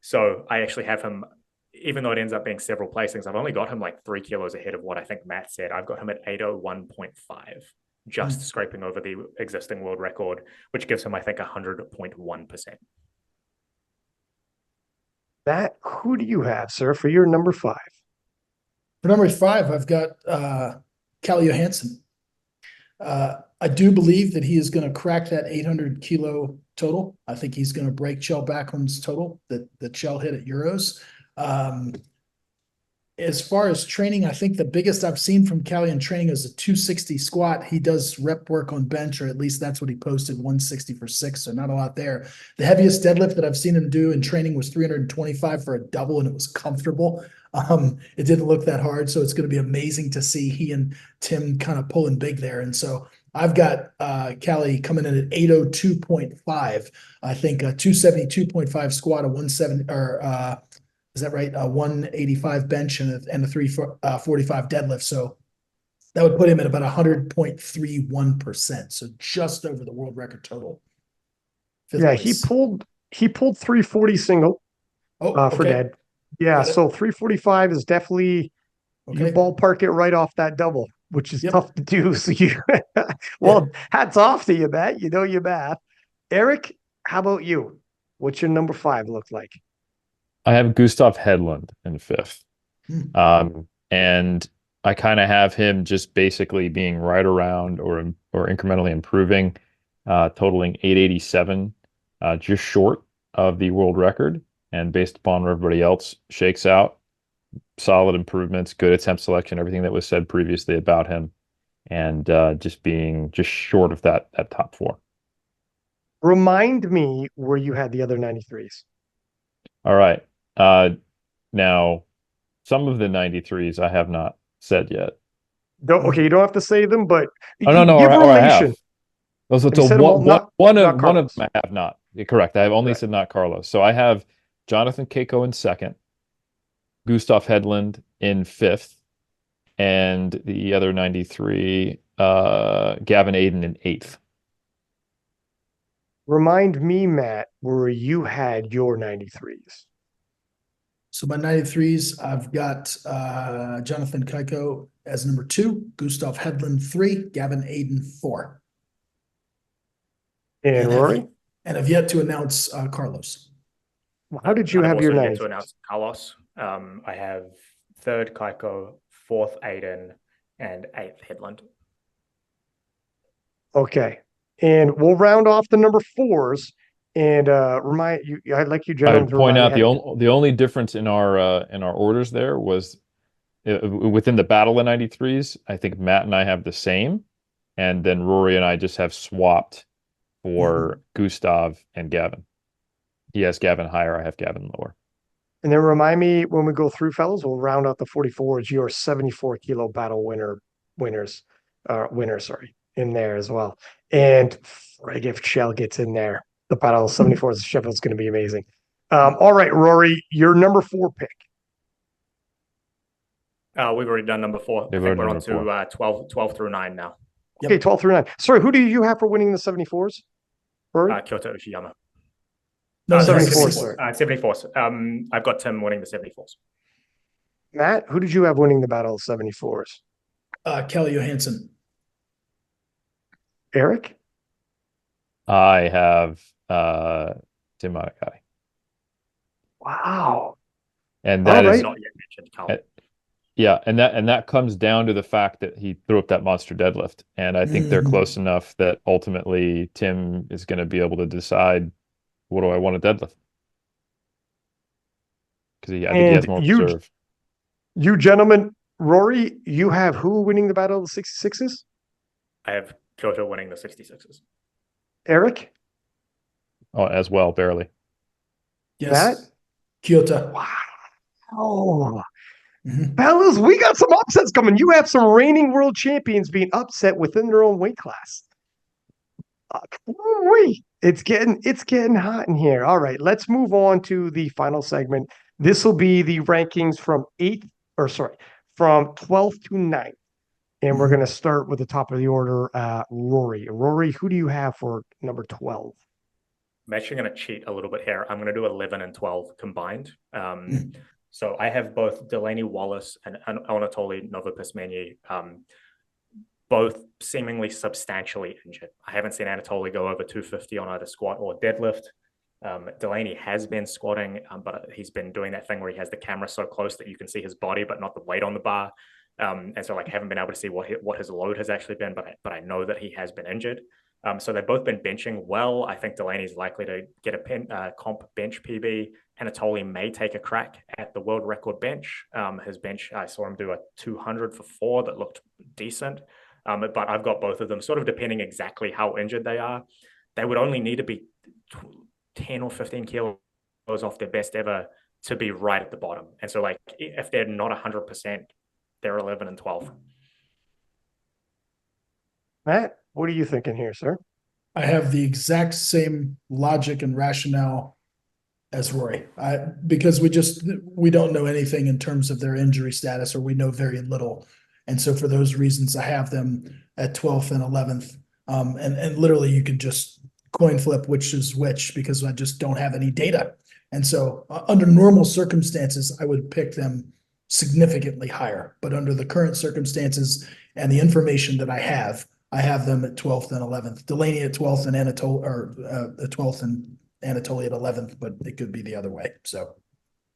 Speaker 2: So I actually have him, even though it ends up being several placings, I've only got him like 3 kilos ahead of what I think Matt said. I've got him at 801.5, just scraping over the existing world record, which gives him, I think, 100.1%.
Speaker 1: Matt, who do you have, sir, for your number 5?
Speaker 3: For number 5, I've got Kalle Johansson. I do believe that he is going to crack that 800 kilo total. I think he's going to break Kjell Backlund's total that Kjell hit at Euros. As far as training, I think the biggest I've seen from Kalle in training is a 260 squat. He does rep work on bench, or at least that's what he posted, 160 for 6, so not a lot there. The heaviest deadlift that I've seen him do in training was 325 for a double, and it was comfortable. It didn't look that hard, so it's going to be amazing to see he and Tim kind of pulling big there. And so I've got Kalle coming in at 802.5. I think a 272.5 squat, a 170 or is that right? A 185 bench and a 345 deadlift. So that would put him at about 100.31%. So just over the world record total.
Speaker 1: Fifth place. he pulled 340 single for dead. Yeah, so 345 is definitely you ballparked it right off that double, which is tough to do. So hats off to you, Matt. You know your math. Eric, how about you? What's your number 5 look like?
Speaker 4: I have Gustav Hedlund in 5th. And I kind of have him just basically being right around or incrementally improving, totaling 887, just short of the world record. And based upon where everybody else shakes out, solid improvements, good attempt selection, everything that was said previously about him, and just being just short of that top 4.
Speaker 1: Remind me where you had the other 93s.
Speaker 4: All right. Now, some of the 93s I have not said yet.
Speaker 1: Okay, you don't have to say them, but
Speaker 4: give relation. I have. One of them I have not. You're correct. I have only said not Carlos. So I have Jonathan Keiko in 2nd, Gustav Hedlund in 5th, and the other 93, Gavin Aiden in 8th.
Speaker 1: Remind me, Matt, where you had your 93s.
Speaker 3: So my 93s, I've got Jonathan Keiko as number 2, Gustav Hedlund 3, Gavin Aiden 4.
Speaker 1: And Rory?
Speaker 3: And I've yet to announce Carlos.
Speaker 1: How did you have your 93s?
Speaker 2: Yet to announce Carlos. I have 3rd Keiko, 4th Aiden, and 8th Hedlund.
Speaker 4: Okay.
Speaker 1: And we'll round off the number 4s. And remind you, I'd like you gentlemen
Speaker 4: to point out the only difference in our orders there was within the battle of 93s. I think Matt and I have the same, and then Rory and I just have swapped for Gustav and Gavin. He has Gavin higher, I have Gavin lower.
Speaker 1: And then remind me when we go through, fellas, we'll round out the 44s. Your 74 kilo battle winners, in there as well. And if Shell gets in there. The battle of 74s of Sheffield is going to be amazing. All right, Rory, your number 4 pick.
Speaker 2: We've already done number 4. I think we're on to 12 through 9 now.
Speaker 1: Okay, 12 through 9. Sorry, who do you have for winning the 74s? Rory?
Speaker 2: Kyoto Ushiyama.
Speaker 3: No, 74s.
Speaker 2: 74s. I've got Tim winning the 74s.
Speaker 1: Matt, who did you have winning the Battle of 74s?
Speaker 3: Kelly Johansson.
Speaker 1: Eric?
Speaker 4: I have Tim Monakai.
Speaker 1: Wow.
Speaker 4: And
Speaker 1: All
Speaker 4: that
Speaker 2: I've
Speaker 4: is
Speaker 1: right.
Speaker 2: not yet mentioned Carl.
Speaker 4: yeah, and that comes down to the fact that he threw up that monster deadlift. And I think they're
Speaker 3: Mhm.
Speaker 4: close enough that ultimately Tim is going to be able to decide, what do I want to deadlift? Because I think he has
Speaker 1: And
Speaker 4: more
Speaker 1: you,
Speaker 4: reserve.
Speaker 1: you gentlemen, Rory, you have who winning the Battle of the 66s?
Speaker 2: I have Kyoto winning the 66s.
Speaker 1: Eric?
Speaker 4: Oh, as well, barely.
Speaker 1: Matt?
Speaker 3: Yes. Kyoto.
Speaker 1: Wow.
Speaker 3: Mhm.
Speaker 1: Fellas, we got some upsets coming. You have some reigning world champions being upset within their own weight class. It's getting hot in here. All right, let's move on to the final segment. This will be the rankings from from 12th to 9th. And we're going to
Speaker 3: Mhm.
Speaker 1: start with the top of the order, Rory. Rory, who do you have for number 12?
Speaker 2: I'm actually going to cheat a little bit here. I'm going to do 11 and 12 combined.
Speaker 3: Mhm.
Speaker 2: So I have both Delaney Wallace and Anatoly Novopasmany, both seemingly substantially injured. I haven't seen Anatoly go over 250 on either squat or deadlift. Delaney has been squatting, but he's been doing that thing where he has the camera so close that you can see his body, but not the weight on the bar. And so, like, haven't been able to see what his load has actually been, but I know that he has been injured. So they've both been benching well. I think Delaney's likely to get a comp bench PB. Anatoly may take a crack at the world record bench. His bench, I saw him do a 200 for 4 that looked decent. But I've got both of them sort of depending exactly how injured they are. They would only need to be 10 or 15 kilos off their best ever to be right at the bottom. And so, like, if they're not 100%, they're 11 and 12.
Speaker 1: Matt, what are you thinking here, sir?
Speaker 3: I have the exact same logic and rationale as Roy. Because we don't know anything in terms of their injury status, or we know very little. And so for those reasons, I have them at 12th and 11th. And literally you can just coin flip which is which, because I just don't have any data. And so under normal circumstances, I would pick them significantly higher. But under the current circumstances and the information that I have them at 12th and 11th. Delaney at 12th and Anatole, or at 12th and Anatoly at 11th, but it could be the other way. So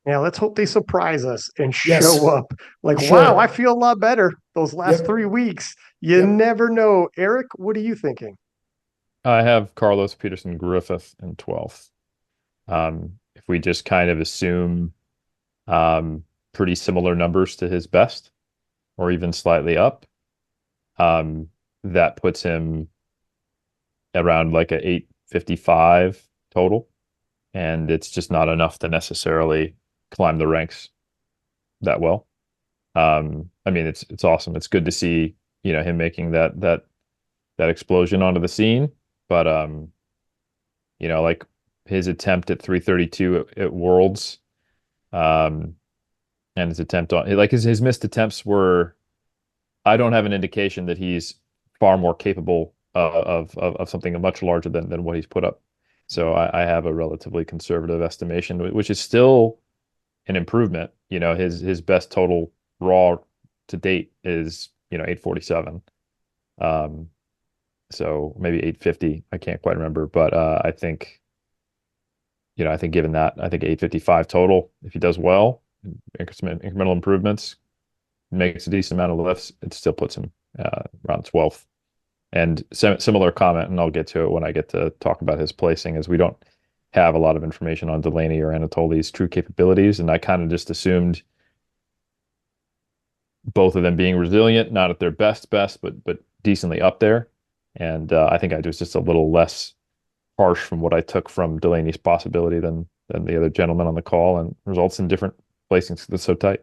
Speaker 1: Yeah, let's hope they surprise us and show
Speaker 3: yes,
Speaker 1: up like,
Speaker 3: for
Speaker 1: wow, I
Speaker 3: sure.
Speaker 1: feel a lot better those last
Speaker 3: Yep.
Speaker 1: 3 weeks. You
Speaker 3: Yep.
Speaker 1: never know. Eric, what are you thinking?
Speaker 4: I have Carlos Peterson Griffith in 12th. If we just kind of assume pretty similar numbers to his best, or even slightly up, um, that puts him around like a 855 total. And it's just not enough to necessarily climb the ranks that well. I mean, it's awesome. It's good to see, him making that explosion onto the scene. But like his attempt at 332 at Worlds, um, and his attempt on like his missed attempts were, I don't have an indication that he's far more capable of something much larger than what he's put up. So I have a relatively conservative estimation, which is still an improvement. His best total raw to date is 847. Um, so maybe 850. I can't quite remember, but I think given that, I think 855 total. If he does well, incremental improvements, makes a decent amount of lifts, it still puts him around 12th. And similar comment, and I'll get to it when I get to talk about his placing, is we don't have a lot of information on Delaney or Anatoly's true capabilities, and I kind of just assumed both of them being resilient, not at their best, but decently up there. And I think I was just a little less harsh from what I took from Delaney's possibility than the other gentleman on the call, and results in different placings that's so tight.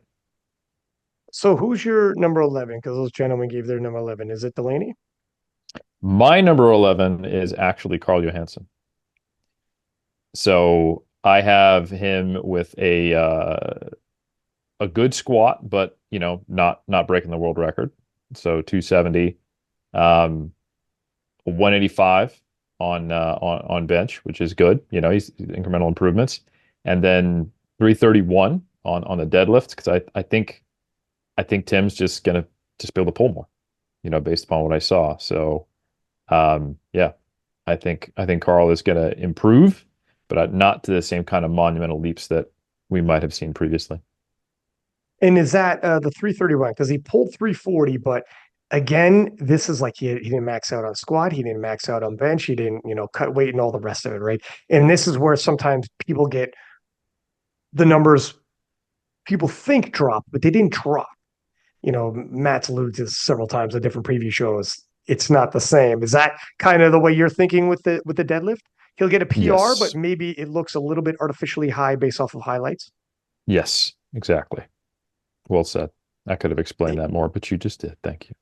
Speaker 1: So who's your number 11? Because those gentlemen gave their number 11. Is it Delaney?
Speaker 4: My number 11 is actually Carl Johansson. So I have him with a good squat, but not breaking the world record. So 270, 185 on bench, which is good. He's incremental improvements, and then 331 on the deadlift because I think Tim's just gonna just be able to pull more, based upon what I saw. So yeah, I think Carl is gonna improve, but not to the same kind of monumental leaps that we might have seen previously.
Speaker 1: And is that the 331? Because he pulled 340, but again, this is like he didn't max out on squat, he didn't max out on bench, he didn't, cut weight and all the rest of it, right? And this is where sometimes people get the numbers people think drop, but they didn't drop. Matt's alluded to this several times in different preview shows. It's not the same. Is that kind of the way you're thinking with the deadlift? He'll get a PR, but
Speaker 4: Yes.
Speaker 1: maybe it looks a little bit artificially high based off of highlights.
Speaker 4: Yes, exactly. Well said. I could have explained that more, but you just did. Thank you.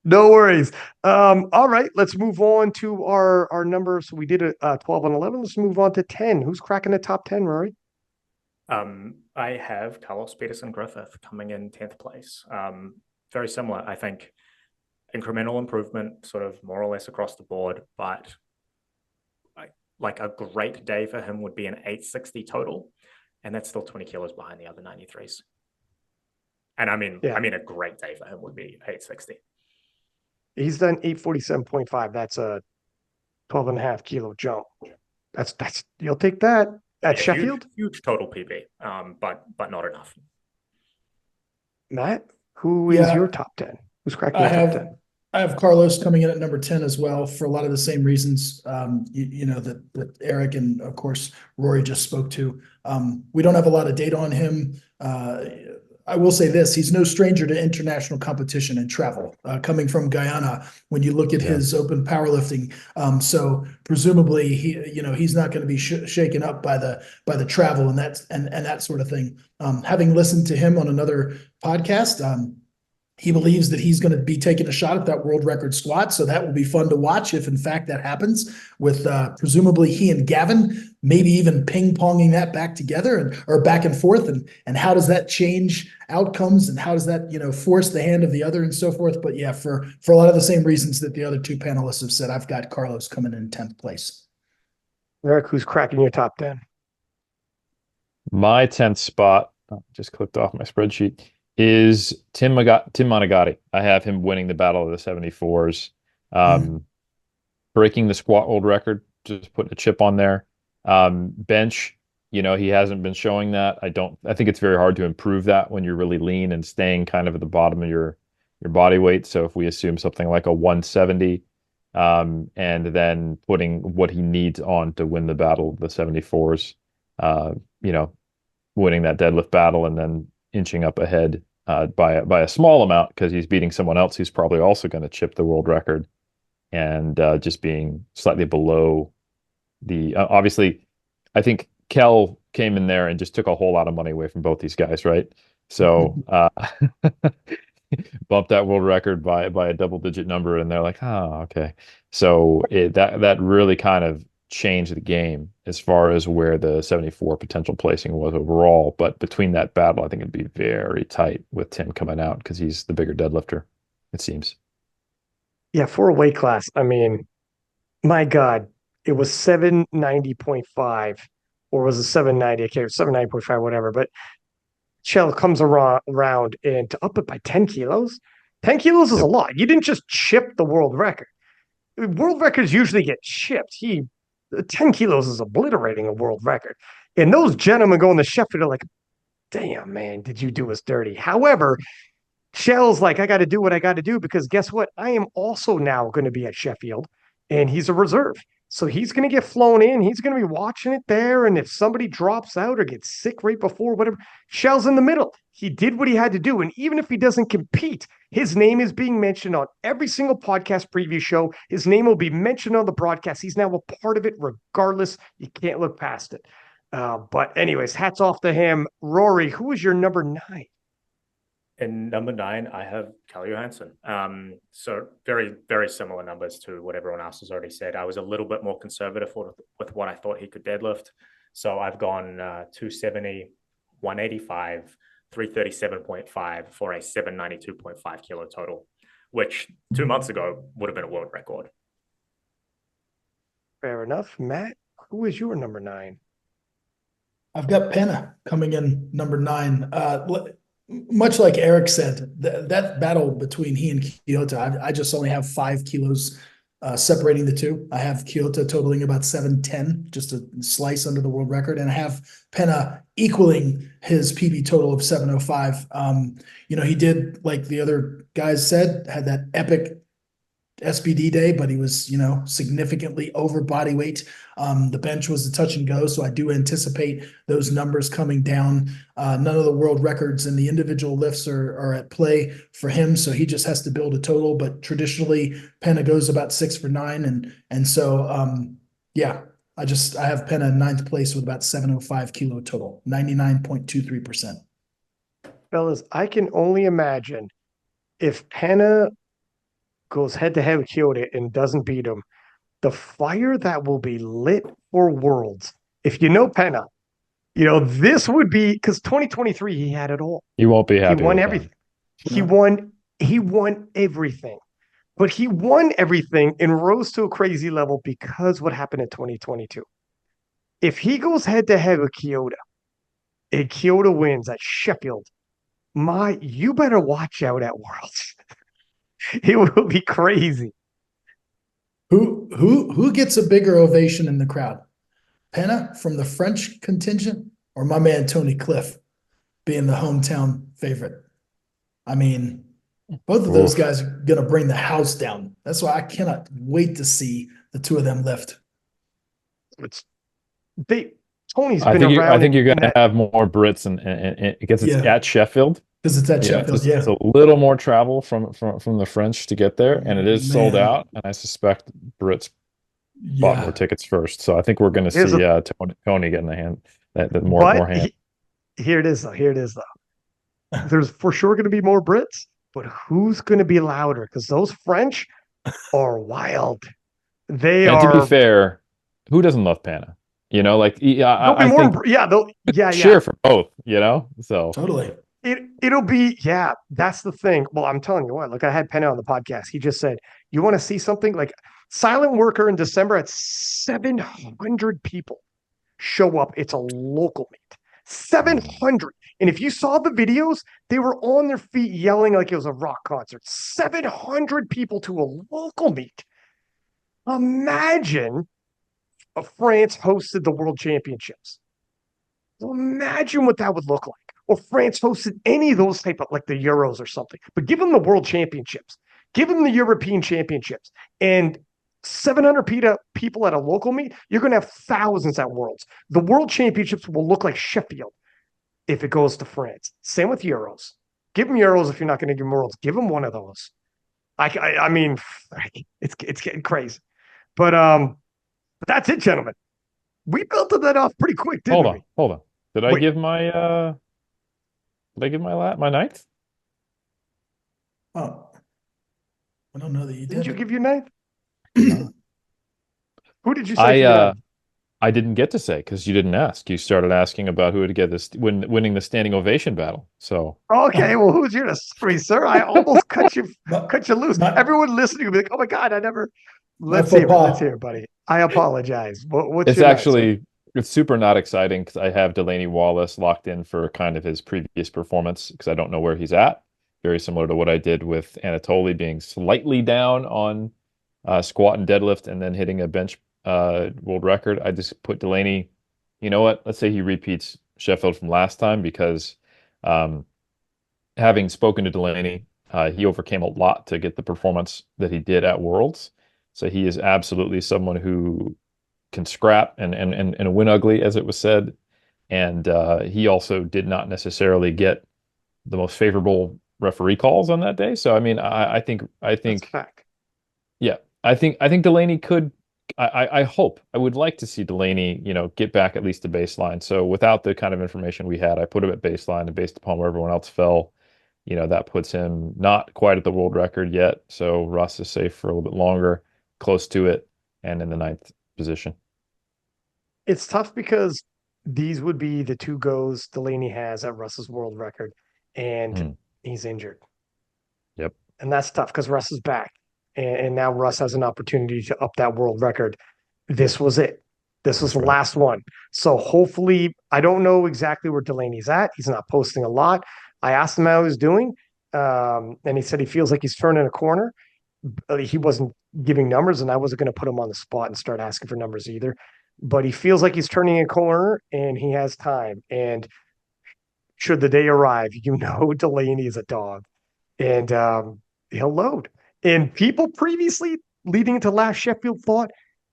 Speaker 1: No worries. All right, let's move on to our numbers. So we did a 12 and 11. Let's move on to 10. Who's cracking the top 10, Rory?
Speaker 2: I have Carlos Peterson Griffith coming in 10th place. Very similar, I think. Incremental improvement, sort of more or less across the board, but like a great day for him would be an 860 total, and that's still 20 kilos behind the other 93s. And I mean a great day for him would be 860.
Speaker 1: He's done 847.5. That's a 12 and a half kilo jump. That's you'll take that at Sheffield.
Speaker 2: Huge total PB, but not enough.
Speaker 1: Matt, who is your top 10? Who's cracking the top 10?
Speaker 3: I have Carlos coming in at number 10 as well for a lot of the same reasons, that Eric and of course Rory just spoke to. We don't have a lot of data on him. I will say this: he's no stranger to international competition and travel. Coming from Guyana, when you look at his open powerlifting, so presumably he's not going to be shaken up by the travel and that sort of thing. Having listened to him on another podcast, he believes that he's going to be taking a shot at that world record squat. So that will be fun to watch if in fact that happens with presumably he and Gavin, maybe even ping ponging that back together or back and forth. And how does that change outcomes and how does that, force the hand of the other and so forth. But yeah, for a lot of the same reasons that the other two panelists have said, I've got Carlos coming in 10th place.
Speaker 1: Eric, who's cracking your top 10?
Speaker 4: My 10th spot, just clicked off my spreadsheet, is Tim Monagatti. I have him winning the Battle of the 74s, breaking the squat world record, just putting a chip on there. Bench, he hasn't been showing that. I think it's very hard to improve that when you're really lean and staying kind of at the bottom of your body weight. So if we assume something like a 170, and then putting what he needs on to win the Battle of the 74s, winning that deadlift battle and then inching up ahead by a small amount because he's beating someone else who's probably also going to chip the world record, and just being slightly below the obviously. I think Kel came in there and just took a whole lot of money away from both these guys, right? So bumped that world record by a double digit number, and they're like, oh, okay. So that really kind of changed the game as far as where the 74 potential placing was overall. But between that battle, I think it'd be very tight with Tim coming out because he's the bigger deadlifter, it seems.
Speaker 1: Yeah, for a weight class, I mean, my God, it was 790.5 or was it 790? I can't 790.5, whatever. But Shell comes around and to up it by 10 kilos. 10 kilos is a lot. You didn't just chip the world record. World records usually get chipped. 10 kilos is obliterating a world record. And those gentlemen going to Sheffield are like, damn, man, did you do us dirty? However, Shell's like, I got to do what I got to do because guess what? I am also now going to be at Sheffield and he's a reserve. So he's going to get flown in. He's going to be watching it there. And if somebody drops out or gets sick right before, whatever, Shell's in the middle. He did what he had to do. And even if he doesn't compete, his name is being mentioned on every single podcast preview show. His name will be mentioned on the broadcast. He's now a part of it regardless. You can't look past it. But anyways, hats off to him. Rory, who is your number 9?
Speaker 2: In number 9, I have Kalle Johansson. So very, very similar numbers to what everyone else has already said. I was a little bit more conservative with what I thought he could deadlift. So I've gone 270, 185, 337.5 for a 792.5 kilo total, which 2 months ago would have been a world record.
Speaker 1: Fair enough. Matt, who is your number 9?
Speaker 3: I've got Penna coming in number 9. Much like Eric said, that battle between he and Kyoto, I just only have 5 kilos separating the two. I have Kyoto totaling about 710, just a slice under the world record, and I have Penna equaling his PB total of 705. He did, like the other guys said, had that epic SBD day, but he was, significantly over body weight. The bench was a touch and go, so I do anticipate those numbers coming down. None of the world records and the individual lifts are at play for him, so he just has to build a total. But traditionally, Penna goes about 6 for 9, and so yeah, I have Penna in 9th place with about 705 kilo total, 99.23%.
Speaker 1: Fellas, I can only imagine if Penna goes head to head with Kyoto and doesn't beat him, the fire that will be lit for Worlds. If you know Penna, this would be because 2023 he had it all.
Speaker 4: You won't be happy.
Speaker 1: He won
Speaker 4: with
Speaker 1: everything.
Speaker 4: that.
Speaker 1: He won everything. But he won everything and rose to a crazy level because what happened in 2022. If he goes head to head with Kyoto and Kyoto wins at Sheffield, you better watch out at Worlds. It will be crazy.
Speaker 3: Who gets a bigger ovation in the crowd? Penna from the French contingent, or my man Tony Cliff being the hometown favorite? I mean, both of those guys are gonna bring the house down. That's why I cannot wait to see the two of them lift.
Speaker 1: Tony's
Speaker 4: I
Speaker 1: been
Speaker 4: think
Speaker 1: around.
Speaker 4: I think you're going to have more Brits, and because it's at Sheffield.
Speaker 3: Because it's at Sheffield,
Speaker 4: it's a little more travel from the French to get there, and it is sold out. And I suspect Brits bought more tickets first, so I think we're going to see Tony getting the hand that more hand.
Speaker 1: Here it is though. There's for sure going to be more Brits, but who's going to be louder? Because those French are wild. They
Speaker 4: and
Speaker 1: are.
Speaker 4: To be fair, who doesn't love Penna? I think cheer for both. So
Speaker 3: totally.
Speaker 1: It'll be, that's the thing. Well, I'm telling you what, look, I had Penna on the podcast. He just said, you want to see something like Silent Worker in December at 700 people show up. It's a local meet. 700. And if you saw the videos, they were on their feet yelling like it was a rock concert. 700 people to a local meet. Imagine if France hosted the World Championships. Imagine what that would look like. Or France hosted any of those type of like the Euros or something. But give them the World Championships. Give them the European Championships. And 700 people at a local meet, you're going to have thousands at Worlds. The World Championships will look like Sheffield if it goes to France. Same with Euros. Give them Euros if you're not going to give them Worlds. Give them one of those. I mean, it's getting crazy. But that's it, gentlemen. We built that off pretty quick, didn't we?
Speaker 4: Hold on. Did I give my my ninth?
Speaker 3: Oh, I don't know that you did.
Speaker 1: Didn't you give your ninth? Who did you say?
Speaker 4: I didn't get to say because you didn't ask. You started asking about who would get this winning the standing ovation battle. So
Speaker 1: okay, well, who's your three, sir? I almost cut you loose. Everyone listening will be like, "Oh my god, I never." Let's hear, buddy. I apologize. What's your
Speaker 4: actually it's super not exciting because I have Delaney Wallace locked in for kind of his previous performance because I don't know where he's at. Very similar to what I did with Anatoly being slightly down on squat and deadlift and then hitting a bench world record. I just put Delaney, you know what? Let's say he repeats Sheffield from last time because having spoken to Delaney, he overcame a lot to get the performance that he did at Worlds. So he is absolutely someone who can scrap and win ugly, as it was said. And he also did not necessarily get the most favorable referee calls on that day. So I mean, I think yeah, I think Delaney could. I hope I would like to see Delaney, get back at least to baseline. So without the kind of information we had, I put him at baseline, and based upon where everyone else fell, that puts him not quite at the world record yet. So Russ is safe for a little bit longer, close to it, and in the 9th position.
Speaker 1: It's tough because these would be the two goes Delaney has at Russ's world record, and he's injured.
Speaker 4: Yep.
Speaker 1: And that's tough because Russ is back. And now Russ has an opportunity to up that world record. This was it. This was
Speaker 4: That's
Speaker 1: the
Speaker 4: right.
Speaker 1: last one. So hopefully, I don't know exactly where Delaney's at. He's not posting a lot. I asked him how he's doing, and he said he feels like he's turning a corner. He wasn't giving numbers, and I wasn't going to put him on the spot and start asking for numbers either. But he feels like he's turning a corner, and he has time. And should the day arrive, Delaney is a dog, and he'll load. And people previously leading into last Sheffield thought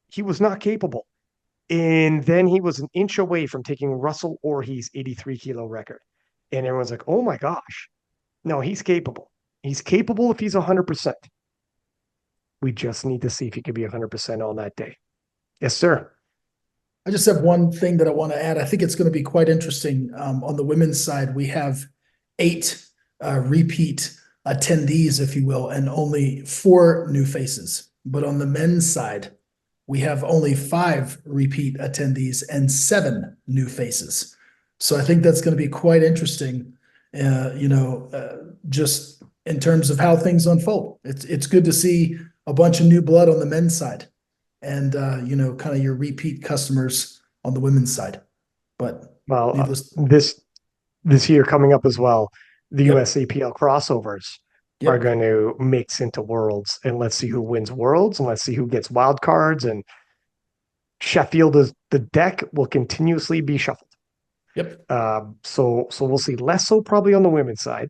Speaker 1: he was not capable. And then he was an inch away from taking Russell Orh's 83-kilo record. And everyone's like, oh my gosh. No, he's capable. He's capable if he's 100%. We just need to see if he could be 100% on that day. Yes, sir.
Speaker 3: I just have one thing that I want to add. I think it's going to be quite interesting. On the women's side, we have 8 repeat attendees, if you will, and only 4 new faces. But on the men's side, we have only 5 repeat attendees and 7 new faces. So I think that's going to be quite interesting, just in terms of how things unfold. It's good to see a bunch of new blood on the men's side and, kind of your repeat customers on the women's side. But
Speaker 1: Well,
Speaker 3: needless.
Speaker 1: this year coming up as well, the
Speaker 3: Yep.
Speaker 1: USAPL crossovers are
Speaker 3: Yep.
Speaker 1: going to mix into worlds, and let's see who wins worlds, and let's see who gets wild cards. And Sheffield is the deck will continuously be shuffled.
Speaker 3: Yep.
Speaker 1: So we'll see less so probably on the women's side,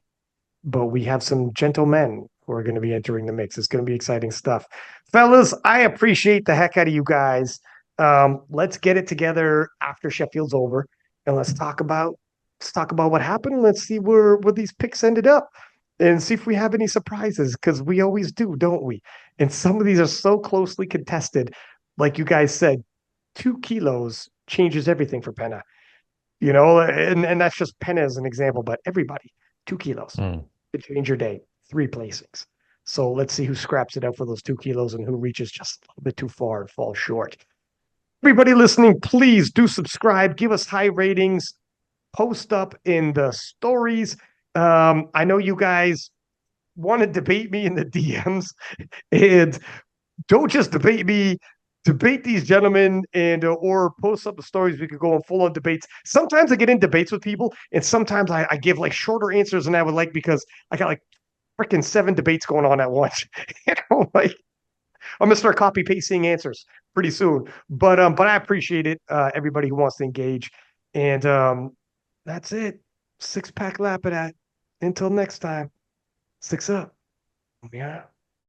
Speaker 1: but we have some gentlemen who are going to be entering the mix. It's going to be exciting stuff. Fellas, I appreciate the heck out of you guys. Let's get it together after Sheffield's over and let's talk about what happened. Let's see where these picks ended up and see if we have any surprises because we always do, don't we? And some of these are so closely contested. Like you guys said, 2 kilos changes everything for Penna. And that's just Penna as an example, but everybody, 2 kilos
Speaker 4: Mm.
Speaker 1: to change your day, 3 placings. So let's see who scraps it out for those 2 kilos and who reaches just a little bit too far and falls short. Everybody listening, please do subscribe, give us high ratings, post up in the stories. I know you guys want to debate me in the DMs, and don't just debate me. Debate these gentlemen and or post up the stories. We could go on full on debates. Sometimes I get in debates with people, and sometimes I give like shorter answers than I would like because I got like freaking 7 debates going on at once. Like I'm gonna start copy pasting answers pretty soon. But I appreciate it. Everybody who wants to engage, and that's it. 6-pack Lapadat. Until next time, 6 up. Yeah.